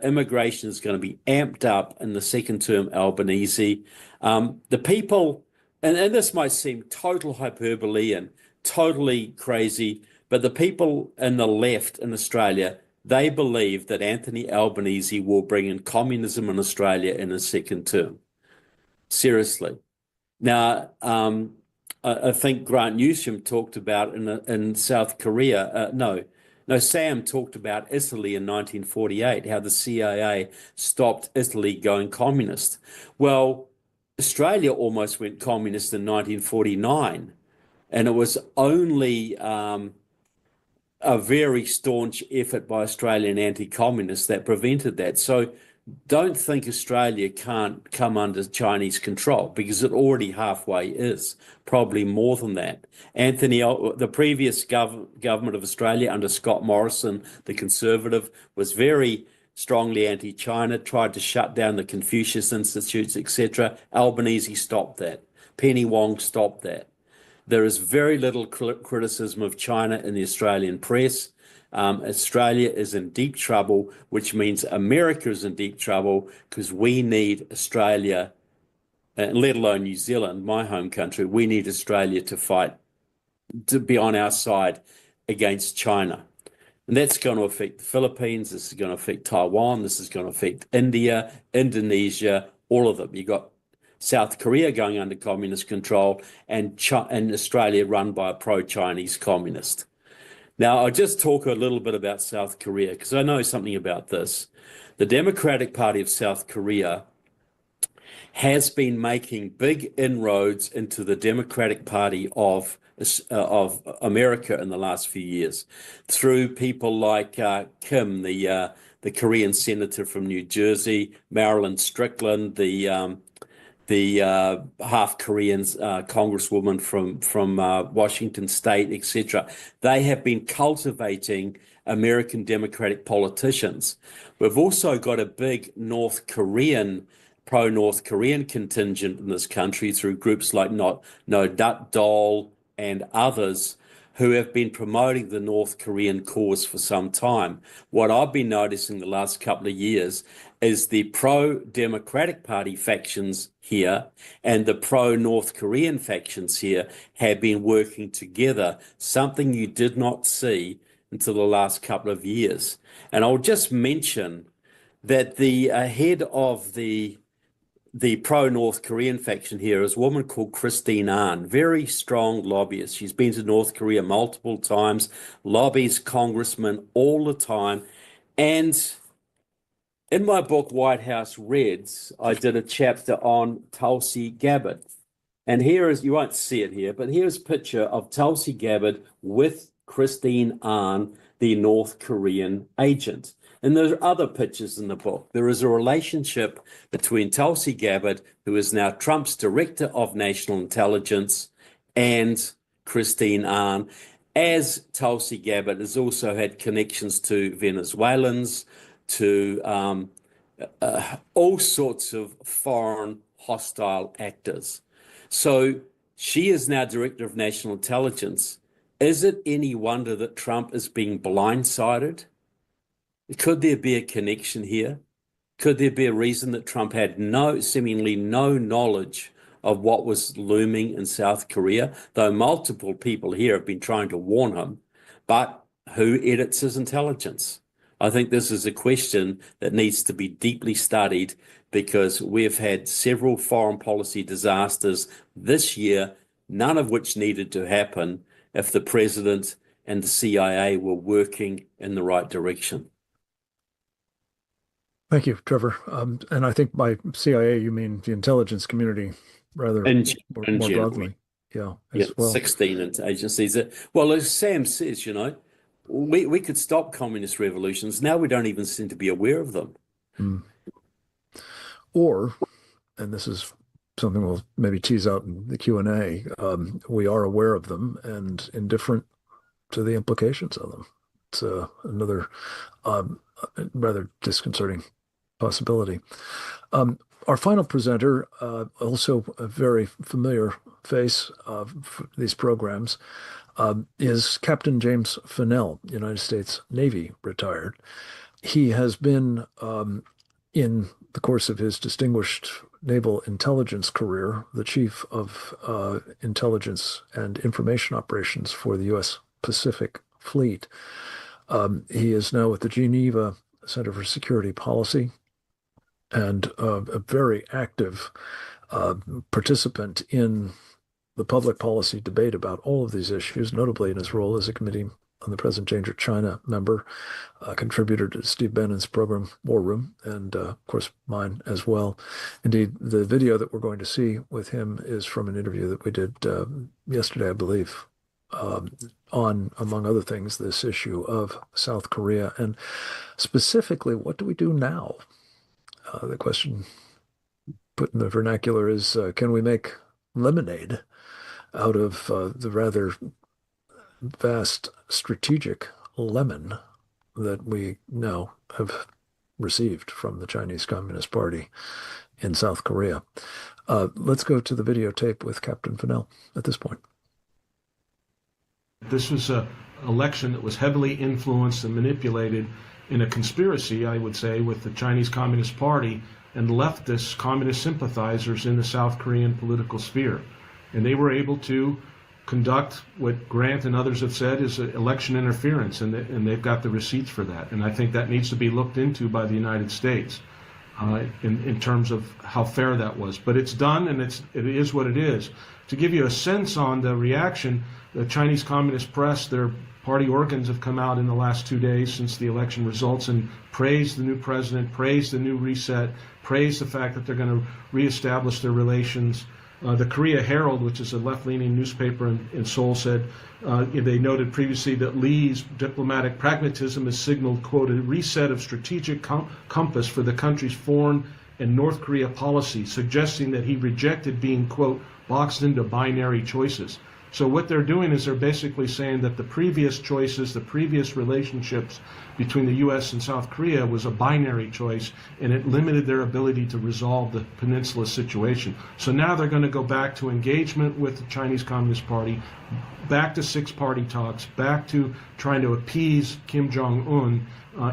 immigration is going to be amped up in the second term Albanese. The people, and this might seem total hyperbole and totally crazy, but the people in the left in Australia, they believe that Anthony Albanese will bring in communism in Australia in his second term. Seriously. Now, I think Grant Newsham talked about in South Korea. Sam talked about Italy in 1948, how the CIA stopped Italy going communist. Well, Australia almost went communist in 1949, and it was only a very staunch effort by Australian anti-communists that prevented that. So don't think Australia can't come under Chinese control, because it already halfway is, probably more than that. Anthony, the previous government of Australia under Scott Morrison, the Conservative, was very strongly anti-China, tried to shut down the Confucius Institutes, etc. Albanese stopped that. Penny Wong stopped that. There is very little criticism of China in the Australian press. Australia is in deep trouble, which means America is in deep trouble, because we need Australia, let alone New Zealand, my home country, we need Australia to fight, to be on our side against China. And that's going to affect the Philippines, this is going to affect Taiwan, this is going to affect India, Indonesia, all of them. You've got South Korea going under communist control, and Australia run by a pro-Chinese communist. Now, I'll just talk a little bit about South Korea, because I know something about this. The Democratic Party of South Korea has been making big inroads into the Democratic Party of America in the last few years, through people like Kim, the Korean senator from New Jersey, Marilyn Strickland, the half Korean congresswoman from Washington State, etc. They have been cultivating American Democratic politicians. We've also got a big pro-North Korean contingent in this country through groups like No Dut Dole and others, who have been promoting the North Korean cause for some time. What I've been noticing the last couple of years is the pro-Democratic Party factions here and the pro-North Korean factions here have been working together, something you did not see until the last couple of years. And I'll just mention that the head of the pro-North Korean faction here is a woman called Christine Ahn, very strong lobbyist. She's been to North Korea multiple times, lobbies congressmen all the time. And in my book, White House Reds, I did a chapter on Tulsi Gabbard. And here is, you won't see it here, but here's a picture of Tulsi Gabbard with Christine Ahn, the North Korean agent. And there are other pictures in the book. There is a relationship between Tulsi Gabbard, who is now Trump's Director of National Intelligence, and Christine Ahn, as Tulsi Gabbard has also had connections to Venezuelans, to all sorts of foreign hostile actors. So she is now Director of National Intelligence. Is it any wonder that Trump is being blindsided? Could there be a connection here? Could there be a reason that Trump had seemingly no knowledge of what was looming in South Korea, though multiple people here have been trying to warn him, but who edits his intelligence? I think this is a question that needs to be deeply studied, because we've had several foreign policy disasters this year, none of which needed to happen if the president and the CIA were working in the right direction. Thank you, Trevor. And I think by CIA, you mean the intelligence community rather more broadly. Yeah, as well. 16 agencies. Well, as Sam says, you know, we could stop communist revolutions. Now we don't even seem to be aware of them. Or, and this is something we'll maybe tease out in the Q&A, we are aware of them and indifferent to the implications of them. It's another rather disconcerting possibility. Our final presenter, also a very familiar face of these programs, is Captain James Fennell, United States Navy retired. He has been, in the course of his distinguished naval intelligence career, the chief of intelligence and information operations for the U.S. Pacific Fleet. He is now with the Geneva Center for Security Policy, and a very active participant in the public policy debate about all of these issues, notably in his role as a Committee on the Present Danger China member, contributor to Steve Bannon's program War Room, and of course mine as well. Indeed, the video that we're going to see with him is from an interview that we did yesterday, I believe, on, among other things, this issue of South Korea, and specifically, what do we do now? The question put in the vernacular is, can we make lemonade out of the rather vast strategic lemon that we now have received from the Chinese Communist Party in South Korea? Let's go to the videotape with Captain Fennell at this point. This was an election that was heavily influenced and manipulated in a conspiracy, I would say, with the Chinese Communist Party and leftist communist sympathizers in the South Korean political sphere. And they were able to conduct what Grant and others have said is election interference, and they've got the receipts for that. And I think that needs to be looked into by the United States in terms of how fair that was. But it's done, and it is what it is. To give you a sense on the reaction, the Chinese Communist press, their party organs have come out in the last 2 days since the election results and praised the new president, praised the new reset, praised the fact that they're going to reestablish their relations. The Korea Herald, which is a left-leaning newspaper in Seoul, said they noted previously that Lee's diplomatic pragmatism has signaled, quote, a reset of strategic compass for the country's foreign and North Korea policy, suggesting that he rejected being, quote, boxed into binary choices. So what they're doing is they're basically saying that the previous choices, the previous relationships between the U.S. and South Korea was a binary choice, and it limited their ability to resolve the peninsula situation. So now they're going to go back to engagement with the Chinese Communist Party, back to six-party talks, back to trying to appease Kim Jong-un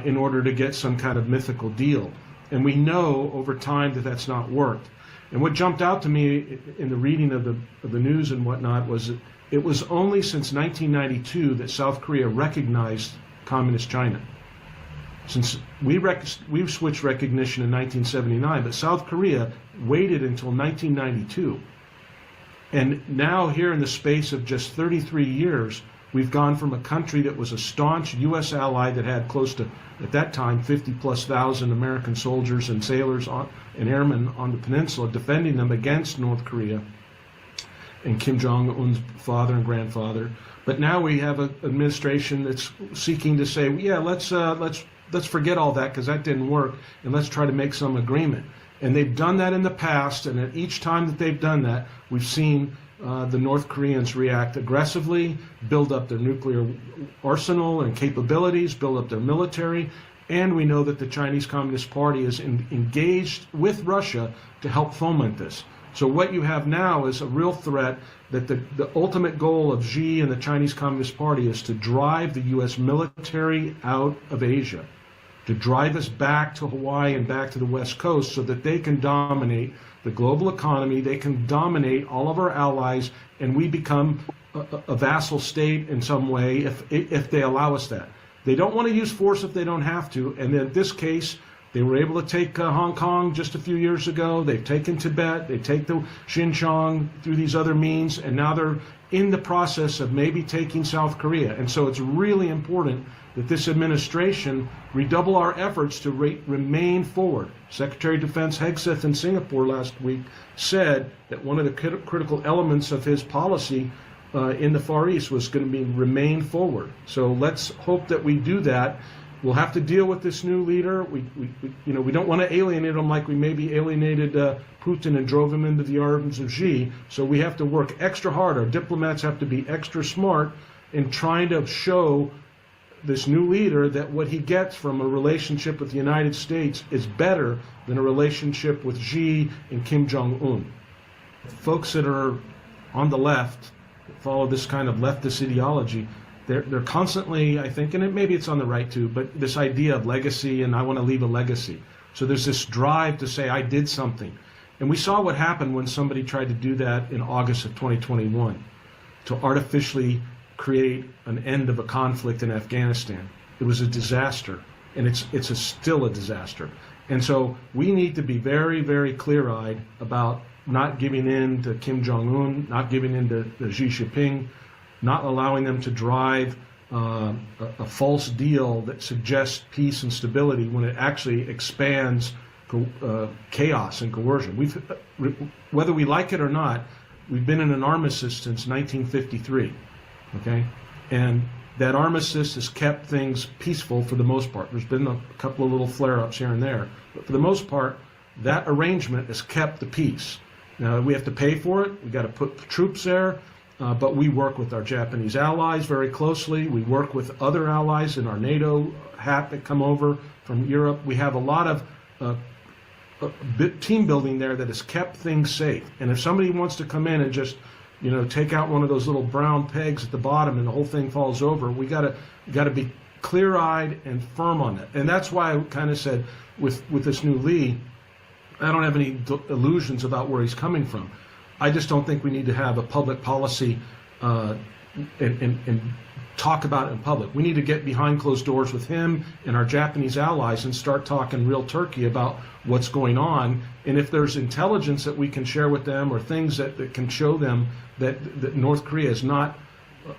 in order to get some kind of mythical deal. And we know over time that that's not worked. And what jumped out to me in the reading of the news and whatnot was that it was only since 1992 that South Korea recognized Communist China. Since we switched recognition in 1979, but South Korea waited until 1992. And now here in the space of just 33 years, we've gone from a country that was a staunch U.S. ally that had close to, at that time, 50,000+ American soldiers and sailors and airmen on the peninsula defending them against North Korea and Kim Jong-un's father and grandfather. But now we have an administration that's seeking to say, yeah, let's forget all that because that didn't work, and let's try to make some agreement. And they've done that in the past, and at each time that they've done that, we've seen the North Koreans react aggressively, build up their nuclear arsenal and capabilities, build up their military, and we know that the Chinese Communist Party is engaged with Russia to help foment this. So what you have now is a real threat that the ultimate goal of Xi and the Chinese Communist Party is to drive the U.S. military out of Asia, to drive us back to Hawaii and back to the West Coast so that they can dominate the global economy, they can dominate all of our allies, and we become a vassal state in some way if they allow us that. They don't want to use force if they don't have to, and in this case, they were able to take Hong Kong just a few years ago. They've taken Tibet, they take the Xinjiang through these other means, and now they're in the process of maybe taking South Korea. And so it's really important that this administration redouble our efforts to remain forward. Secretary of Defense Hegseth in Singapore last week said that one of the critical elements of his policy in the Far East was going to be remain forward. So let's hope that we do that. We'll have to deal with this new leader. We don't want to alienate him like we maybe alienated Putin and drove him into the arms of Xi. So we have to work extra hard. Our diplomats have to be extra smart in trying to show this new leader that what he gets from a relationship with the United States is better than a relationship with Xi and Kim Jong-un. Folks that are on the left, that follow this kind of leftist ideology, they're constantly, I think, and maybe it's on the right too, but this idea of legacy and I want to leave a legacy. So there's this drive to say I did something. And we saw what happened when somebody tried to do that in August of 2021, to artificially create an end of a conflict in Afghanistan. It was a disaster, and it's still a disaster. And so we need to be very, very clear-eyed about not giving in to Kim Jong-un, not giving in to Xi Jinping, not allowing them to drive a false deal that suggests peace and stability when it actually expands chaos and coercion. Whether we like it or not, we've been in an armistice since 1953, okay? And that armistice has kept things peaceful for the most part. There's been a couple of little flare-ups here and there, but for the most part, that arrangement has kept the peace. Now, we have to pay for it. We got to put troops there. But we work with our Japanese allies very closely. We work with other allies in our NATO hat that come over from Europe. We have a lot of team building there that has kept things safe. And if somebody wants to come in and just, take out one of those little brown pegs at the bottom and the whole thing falls over, we got to be clear-eyed and firm on it. And that's why I kind of said with this new Lee, I don't have any illusions about where he's coming from. I just don't think we need to have a public policy and talk about it in public. We need to get behind closed doors with him and our Japanese allies and start talking real turkey about what's going on. And if there's intelligence that we can share with them or things that can show them that North Korea is not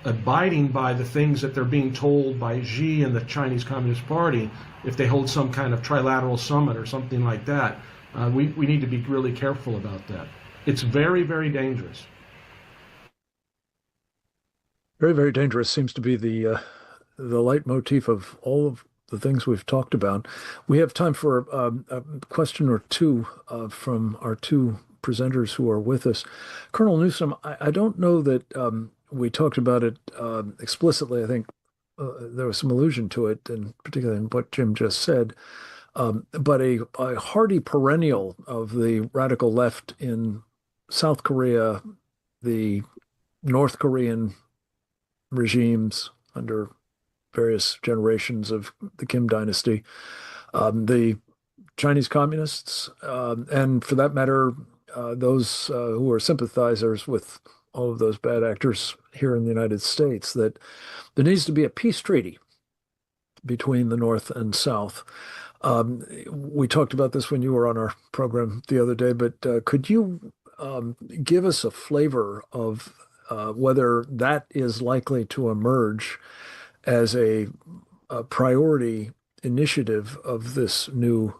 abiding by the things that they're being told by Xi and the Chinese Communist Party, if they hold some kind of trilateral summit or something like that, we need to be really careful about that. It's very, very dangerous. Very, very dangerous seems to be the leitmotif of all of the things we've talked about. We have time for a question or two from our two presenters who are with us. Colonel Newsom, I don't know that we talked about it explicitly. I think there was some allusion to it, and particularly in what Jim just said. But a hardy perennial of the radical left in South Korea, the North Korean regimes under various generations of the Kim dynasty, the Chinese communists, and for that matter, those who are sympathizers with all of those bad actors here in the United States, that there needs to be a peace treaty between the North and South. We talked about this when you were on our program the other day, but could you give us a flavor of whether that is likely to emerge as a priority initiative of this new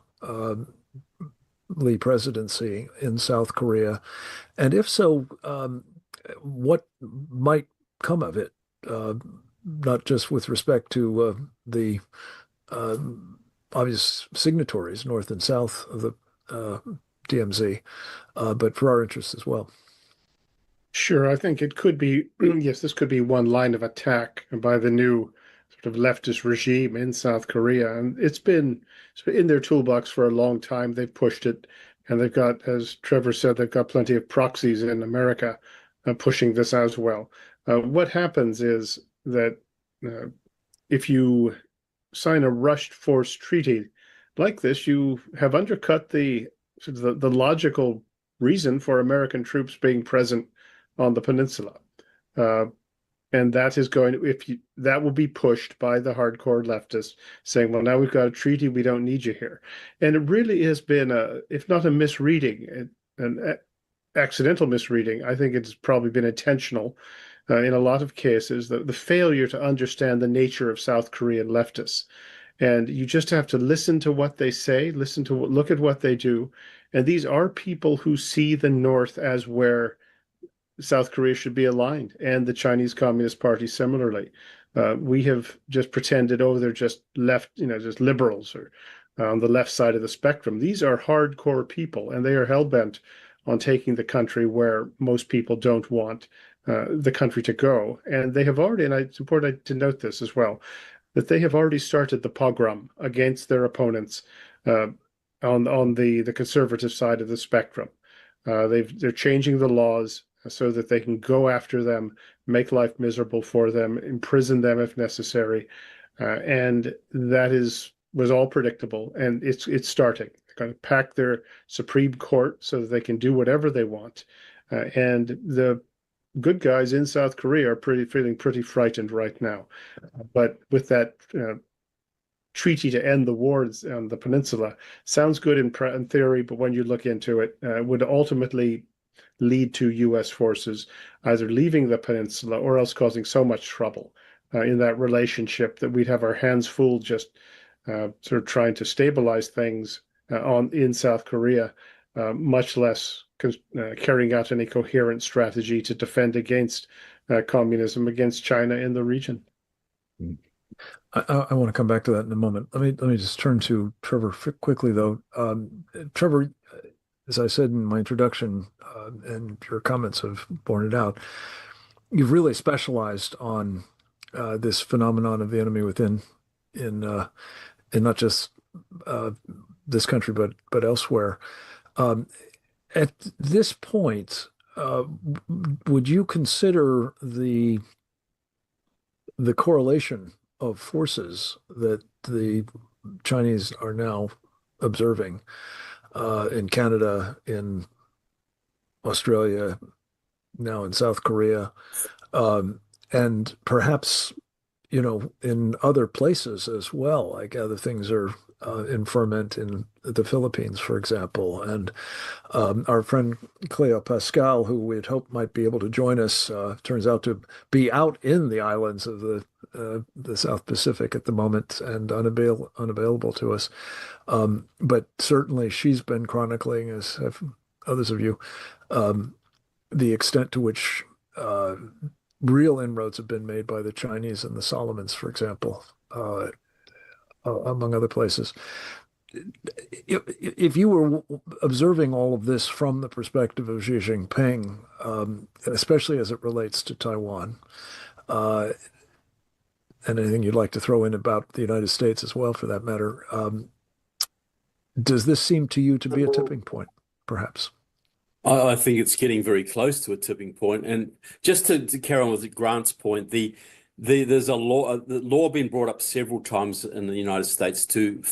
Lee presidency in South Korea? And if so, what might come of it, not just with respect to the obvious signatories, North and South of the DMZ, but for our interests as well? Sure, I think it could be, yes, this could be one line of attack by the new sort of leftist regime in South Korea. And it's been in their toolbox for a long time. They've pushed it, and they've got, as Trevor said, they've got plenty of proxies in America pushing this as well. What happens is that if you sign a rushed force treaty like this, you have undercut the logical reason for American troops being present on the peninsula. And that is going to, that will be pushed by the hardcore leftists saying, well, now we've got a treaty, we don't need you here. And it really has been if not a misreading, an accidental misreading, I think it's probably been intentional in a lot of cases, the failure to understand the nature of South Korean leftists. And you just have to listen to what they say, look at what they do. And these are people who see the North as where South Korea should be aligned, and the Chinese Communist Party similarly. We have just pretended, oh, they're just left, just liberals or on the left side of the spectrum. These are hardcore people, and they are hell-bent on taking the country where most people don't want the country to go. And they have already, and it's important to note this as well, that they have already started the pogrom against their opponents on the conservative side of the spectrum. They're changing the laws so that they can go after them, make life miserable for them, imprison them if necessary. And that was all predictable, and it's starting. They're going to pack their Supreme Court so that they can do whatever they want. And the good guys in South Korea are feeling pretty frightened right now. But with that treaty to end the wars on the peninsula, sounds good in theory, but when you look into it, would ultimately lead to U.S. forces either leaving the peninsula or else causing so much trouble in that relationship that we'd have our hands full just sort of trying to stabilize things in South Korea, much less carrying out any coherent strategy to defend against communism, against China in the region. I want to come back to that in a moment. Let me just turn to Trevor quickly, though. Trevor, as I said in my introduction, and your comments have borne it out, you've really specialized on this phenomenon of the enemy within, in not just this country but elsewhere. At this point, would you consider the correlation of forces that the Chinese are now observing in Canada, in Australia, now in South Korea, and perhaps, in other places as well? I gather things are in ferment in the Philippines, for example. And our friend Cleo Pascal, who we'd hoped might be able to join us, turns out to be out in the islands of the South Pacific at the moment and unavailable to us. But certainly she's been chronicling, as have others of you, the extent to which real inroads have been made by the Chinese in the Solomons, for example, among other places. If you were observing all of this from the perspective of Xi Jinping, especially as it relates to Taiwan, and anything you'd like to throw in about the United States as well, for that matter, does this seem to you to be a tipping point, perhaps? I think it's getting very close to a tipping point. And just to carry on with Grant's point, there's a law being brought up several times in the United States to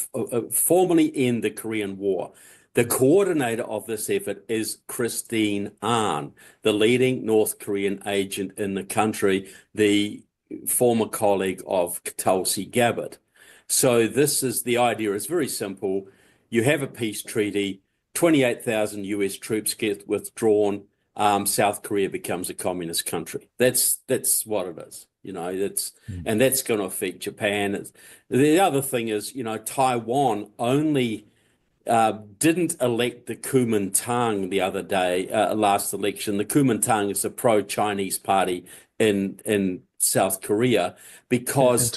formally end the Korean War. The coordinator of this effort is Christine Ahn, the leading North Korean agent in the country, the former colleague of Tulsi Gabbard. So the idea is very simple. You have a peace treaty, 28,000 US troops get withdrawn, South Korea becomes a communist country. That's what it is. And that's going to affect Japan. The other thing is, Taiwan only didn't elect the Kuomintang the other day, last election. The Kuomintang is a pro-Chinese party in South Korea because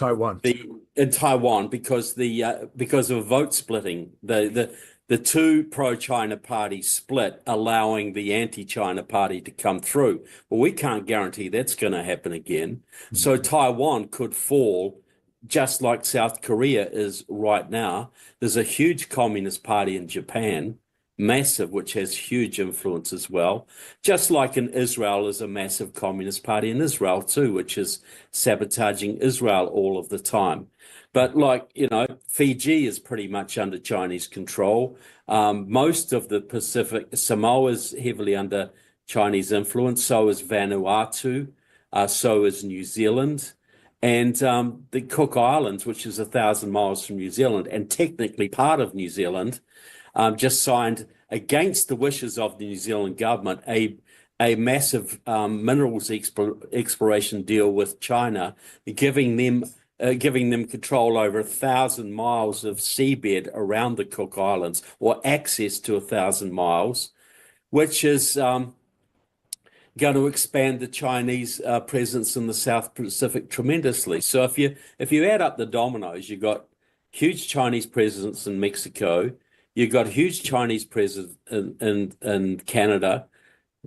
in Taiwan because of vote splitting. The two pro-China parties split, allowing the anti-China party to come through. Well, we can't guarantee that's going to happen again. Mm-hmm. So Taiwan could fall just like South Korea is right now. There's a huge communist party in Japan, massive, which has huge influence as well. Just like in Israel, there's a massive communist party in Israel too, which is sabotaging Israel all of the time. But Fiji is pretty much under Chinese control. Most of the Pacific, Samoa is heavily under Chinese influence. So is Vanuatu. So is New Zealand. And the Cook Islands, which is 1,000 miles from New Zealand and technically part of New Zealand, just signed, against the wishes of the New Zealand government, a massive minerals exploration deal with China, giving them control over 1,000 miles of seabed around the Cook Islands, or access to 1,000 miles, which is going to expand the Chinese presence in the South Pacific tremendously. So if you add up the dominoes, you've got huge Chinese presence in Mexico, you've got huge Chinese presence in Canada,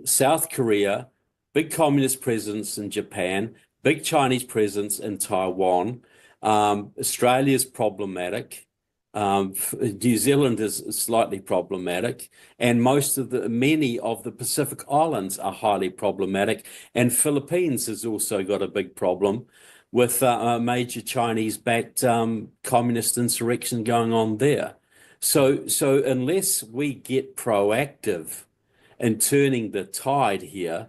South Korea, big communist presence in Japan, big Chinese presence in Taiwan. Australia's problematic. New Zealand is slightly problematic, and many of the Pacific Islands are highly problematic. And Philippines has also got a big problem with a major Chinese-backed communist insurrection going on there. So unless we get proactive in turning the tide here,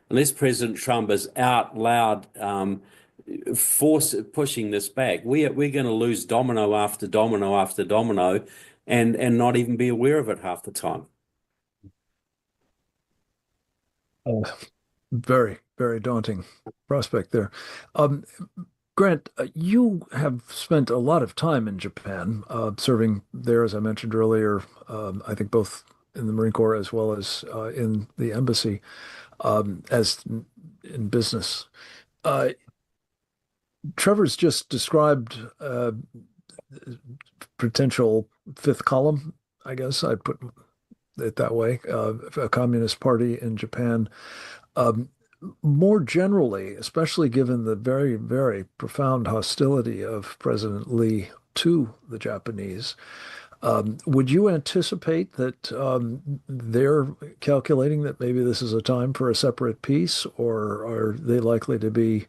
unless President Trump is out loud pushing this back, we're going to lose domino after domino after domino and not even be aware of it half the time. Very, very daunting prospect there. Grant, you have spent a lot of time in Japan, serving there, as I mentioned earlier, I think both in the Marine Corps as well as in the embassy, as in business. Trevor's just described potential fifth column, I guess I'd put it that way, a communist party in Japan. More generally, especially given the very, very profound hostility of President Lee to the Japanese, would you anticipate that they're calculating that maybe this is a time for a separate peace, or are they likely to be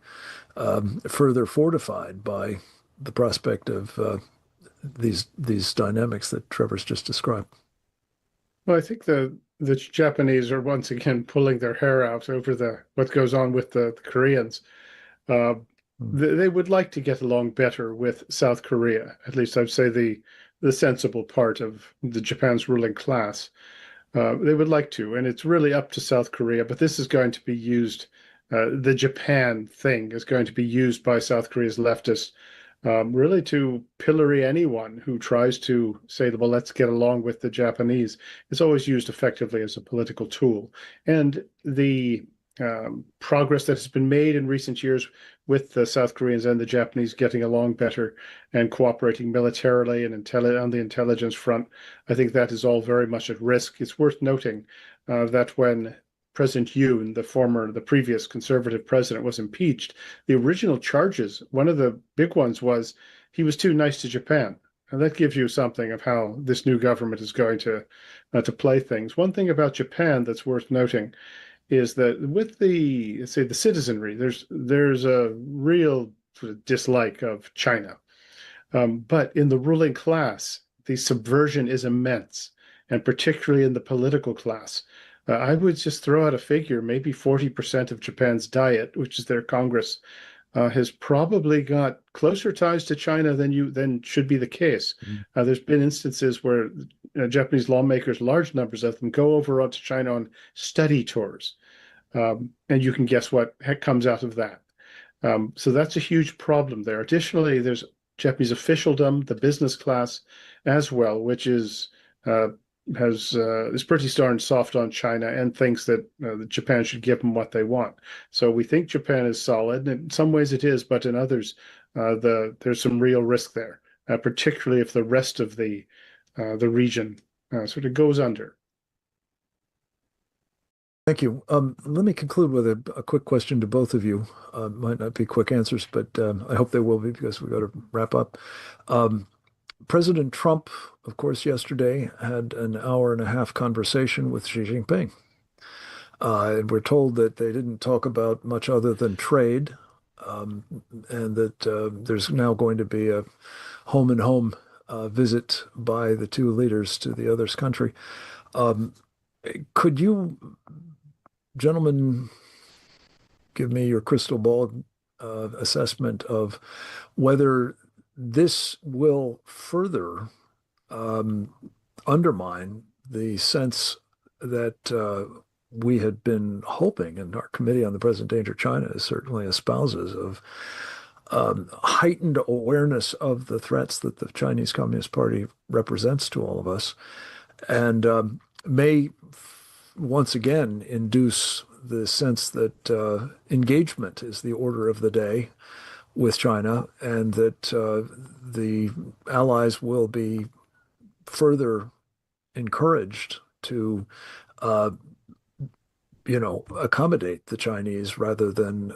further fortified by the prospect of these dynamics that Trevor's just described? Well, I think the Japanese are once again pulling their hair out over what goes on with the Koreans. They would like to get along better with South Korea. At least I'd say the sensible part of Japan's ruling class. They would like to, and it's really up to South Korea. But this is going to be used. The Japan thing is going to be used by South Korea's leftists really to pillory anyone who tries to say, well, let's get along with the Japanese. It's always used effectively as a political tool. And the progress that has been made in recent years with the South Koreans and the Japanese getting along better and cooperating militarily and on the intelligence front, I think that is all very much at risk. It's worth noting that when President Yoon, the previous conservative president, was impeached, the original charges, one of the big ones was he was too nice to Japan. And that gives you something of how this new government is going to play things. One thing about Japan that's worth noting is that with the citizenry, there's a real sort of dislike of China. But in the ruling class, the subversion is immense, and particularly in the political class. I would just throw out a figure, maybe 40% of Japan's Diet, which is their Congress, has probably got closer ties to China than should be the case. There's been instances where Japanese lawmakers, large numbers of them, go over onto China on study tours. And you can guess what comes out of that. So that's a huge problem there. Additionally, there's Japanese officialdom, the business class as well, which is pretty darn soft on China and thinks that Japan should give them what they want. So we think Japan is solid, and in some ways it is, but in others, there's some real risk there, particularly if the rest of the region sort of goes under. Thank you. Let me conclude with a quick question to both of you. Might not be quick answers, but I hope they will be, because we've got to wrap up. President Trump, of course, yesterday had an hour-and-a-half conversation with Xi Jinping. And we're told that they didn't talk about much other than trade, and that there's now going to be a home-and-home visit by the two leaders to the other's country. Could you, gentlemen, give me your crystal ball assessment of whether this will further undermine the sense that we had been hoping, and our Committee on the Present Danger of China certainly espouses, of heightened awareness of the threats that the Chinese Communist Party represents to all of us, and may once again induce the sense that engagement is the order of the day with China, and that the allies will be further encouraged to, accommodate the Chinese rather than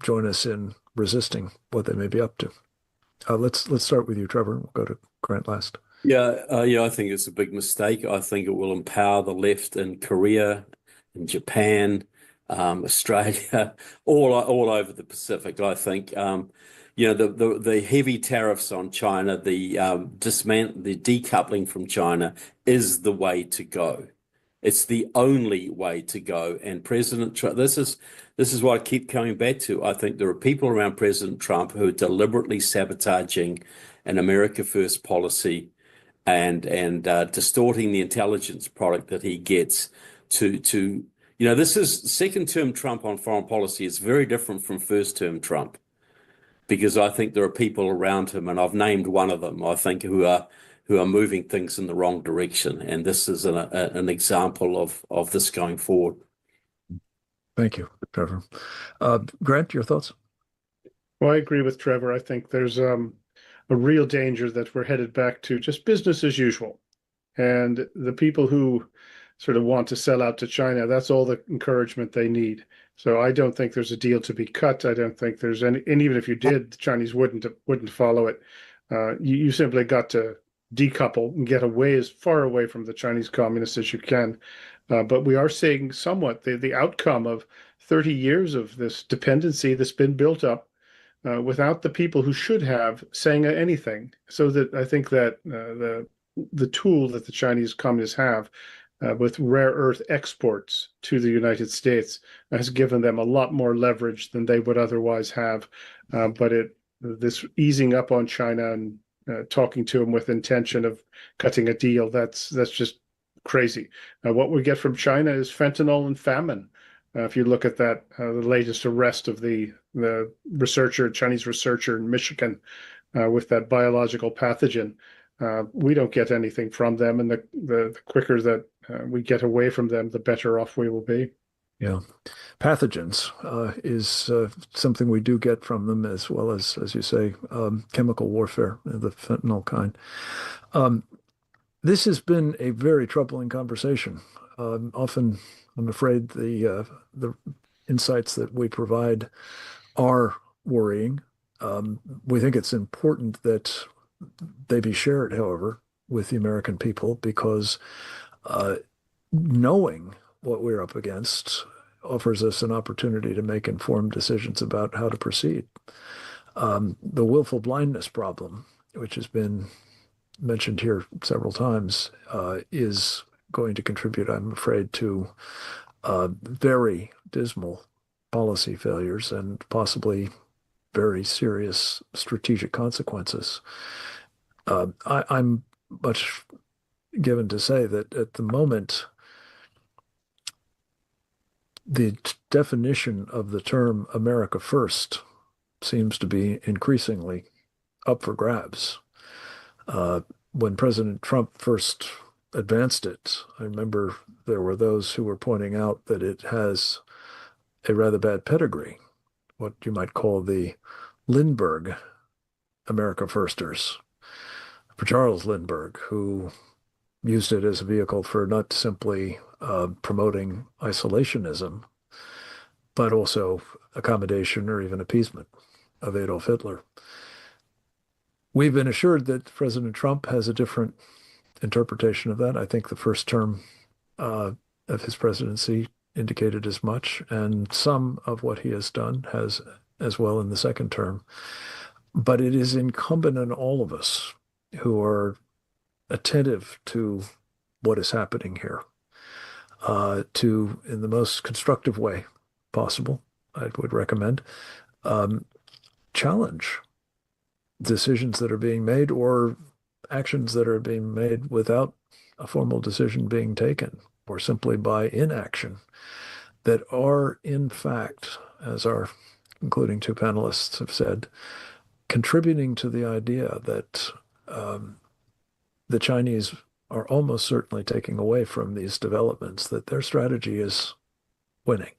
join us in resisting what they may be up to. Let's start with you, Trevor. We'll go to Grant last. Yeah, I think it's a big mistake. I think it will empower the left in Korea, in Japan, Australia, all over the Pacific. I think the heavy tariffs on China, the decoupling from China is the way to go. It's the only way to go. And President Trump, this is what I keep coming back to. I think there are people around President Trump who are deliberately sabotaging an America First policy and distorting the intelligence product that he gets to this is second-term Trump on foreign policy is very different from first-term Trump, because I think there are people around him, and I've named one of them, I think, who are moving things in the wrong direction. And this is an example of this going forward. Thank you, Trevor. Grant, your thoughts? Well, I agree with Trevor. I think there's a real danger that we're headed back to just business as usual. And the people who sort of want to sell out to China, that's all the encouragement they need. So I don't think there's a deal to be cut. I don't think there's any, and even if you did, the Chinese wouldn't follow it. You simply got to decouple and get away as far away from the Chinese communists as you can. But we are seeing somewhat the outcome of 30 years of this dependency that's been built up without the people who should have saying anything. So that I think that the tool that the Chinese communists have with rare earth exports to the United States has given them a lot more leverage than they would otherwise have. But this easing up on China and talking to them with intention of cutting a deal, that's just crazy. What we get from China is fentanyl and famine. If you look at that, the latest arrest of the Chinese researcher in Michigan with that biological pathogen, we don't get anything from them, and the quicker that we get away from them, the better off we will be. Yeah. Pathogens is something we do get from them, as well as you say, chemical warfare, the fentanyl kind. This has been a very troubling conversation. Often, I'm afraid the insights that we provide are worrying. We think it's important that they be shared, however, with the American people, because knowing what we're up against offers us an opportunity to make informed decisions about how to proceed. The willful blindness problem, which has been mentioned here several times, is going to contribute, I'm afraid, to very dismal policy failures and possibly very serious strategic consequences. I'm much given to say that at the moment, the definition of the term America First seems to be increasingly up for grabs. When President Trump first advanced it, I remember there were those who were pointing out that it has a rather bad pedigree, what you might call the Lindbergh America Firsters, for Charles Lindbergh, who used it as a vehicle for not simply promoting isolationism, but also accommodation or even appeasement of Adolf Hitler. We've been assured that President Trump has a different interpretation of that. I think the first term of his presidency indicated as much, and some of what he has done has as well in the second term. But it is incumbent on all of us who are attentive to what is happening here, to, in the most constructive way possible, I would recommend, challenge decisions that are being made or actions that are being made without a formal decision being taken, or simply by inaction, that are, in fact, as our concluding two panelists have said, contributing to the idea that the Chinese are almost certainly taking away from these developments, that their strategy is winning,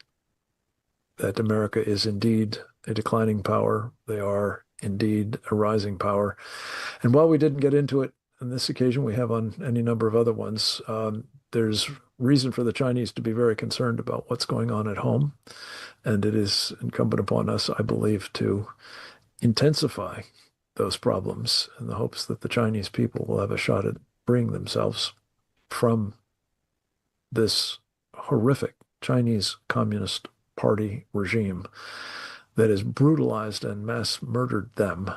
that America is indeed a declining power. They are indeed a rising power. And while we didn't get into it on this occasion, we have on any number of other ones, there's reason for the Chinese to be very concerned about what's going on at home. And it is incumbent upon us, I believe, to intensify those problems in the hopes that the Chinese people will have a shot at freeing themselves from this horrific Chinese Communist Party regime that has brutalized and mass murdered them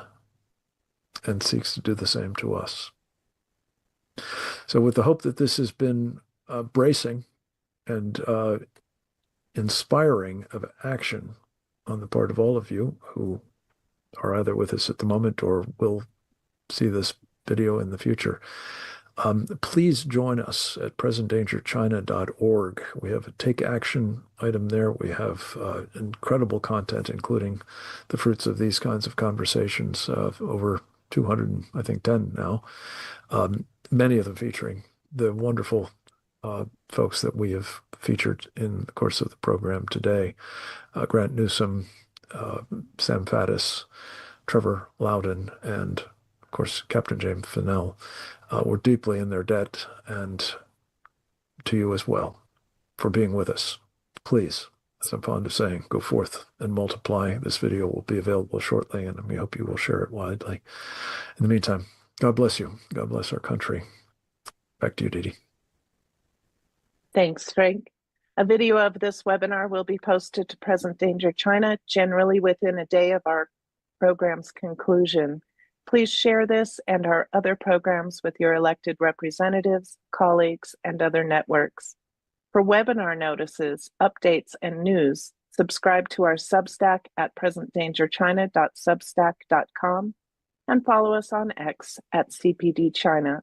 and seeks to do the same to us. So with the hope that this has been bracing and inspiring of action on the part of all of you who are either with us at the moment or will see this video in the future, please join us at presentdangerchina.org. We have a take action item there. We have incredible content, including the fruits of these kinds of conversations, over 210 now, many of them featuring the wonderful folks that we have featured in the course of the program today. Grant Newsom, Sam Faddis, Trevor Loudon, and of course Captain James Fennell. We're deeply in their debt, and to you as well, for being with us. Please, as I'm fond of saying, go forth and multiply. This video will be available shortly, and we hope you will share it widely. In the meantime, God bless you. God bless our country. Back to you, Didi. Thanks, Frank. A video of this webinar will be posted to Present Danger China, generally within a day of our program's conclusion. Please share this and our other programs with your elected representatives, colleagues, and other networks. For webinar notices, updates, and news, subscribe to our Substack at presentdangerchina.substack.com and follow us on X at CPD China.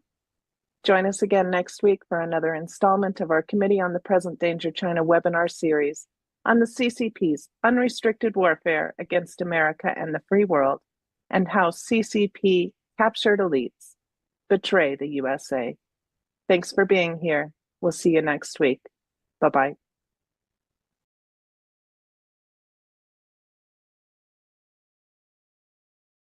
Join us again next week for another installment of our Committee on the Present Danger China webinar series on the CCP's unrestricted warfare against America and the free world, and how CCP captured elites betray the USA. Thanks for being here. We'll see you next week. Bye-bye.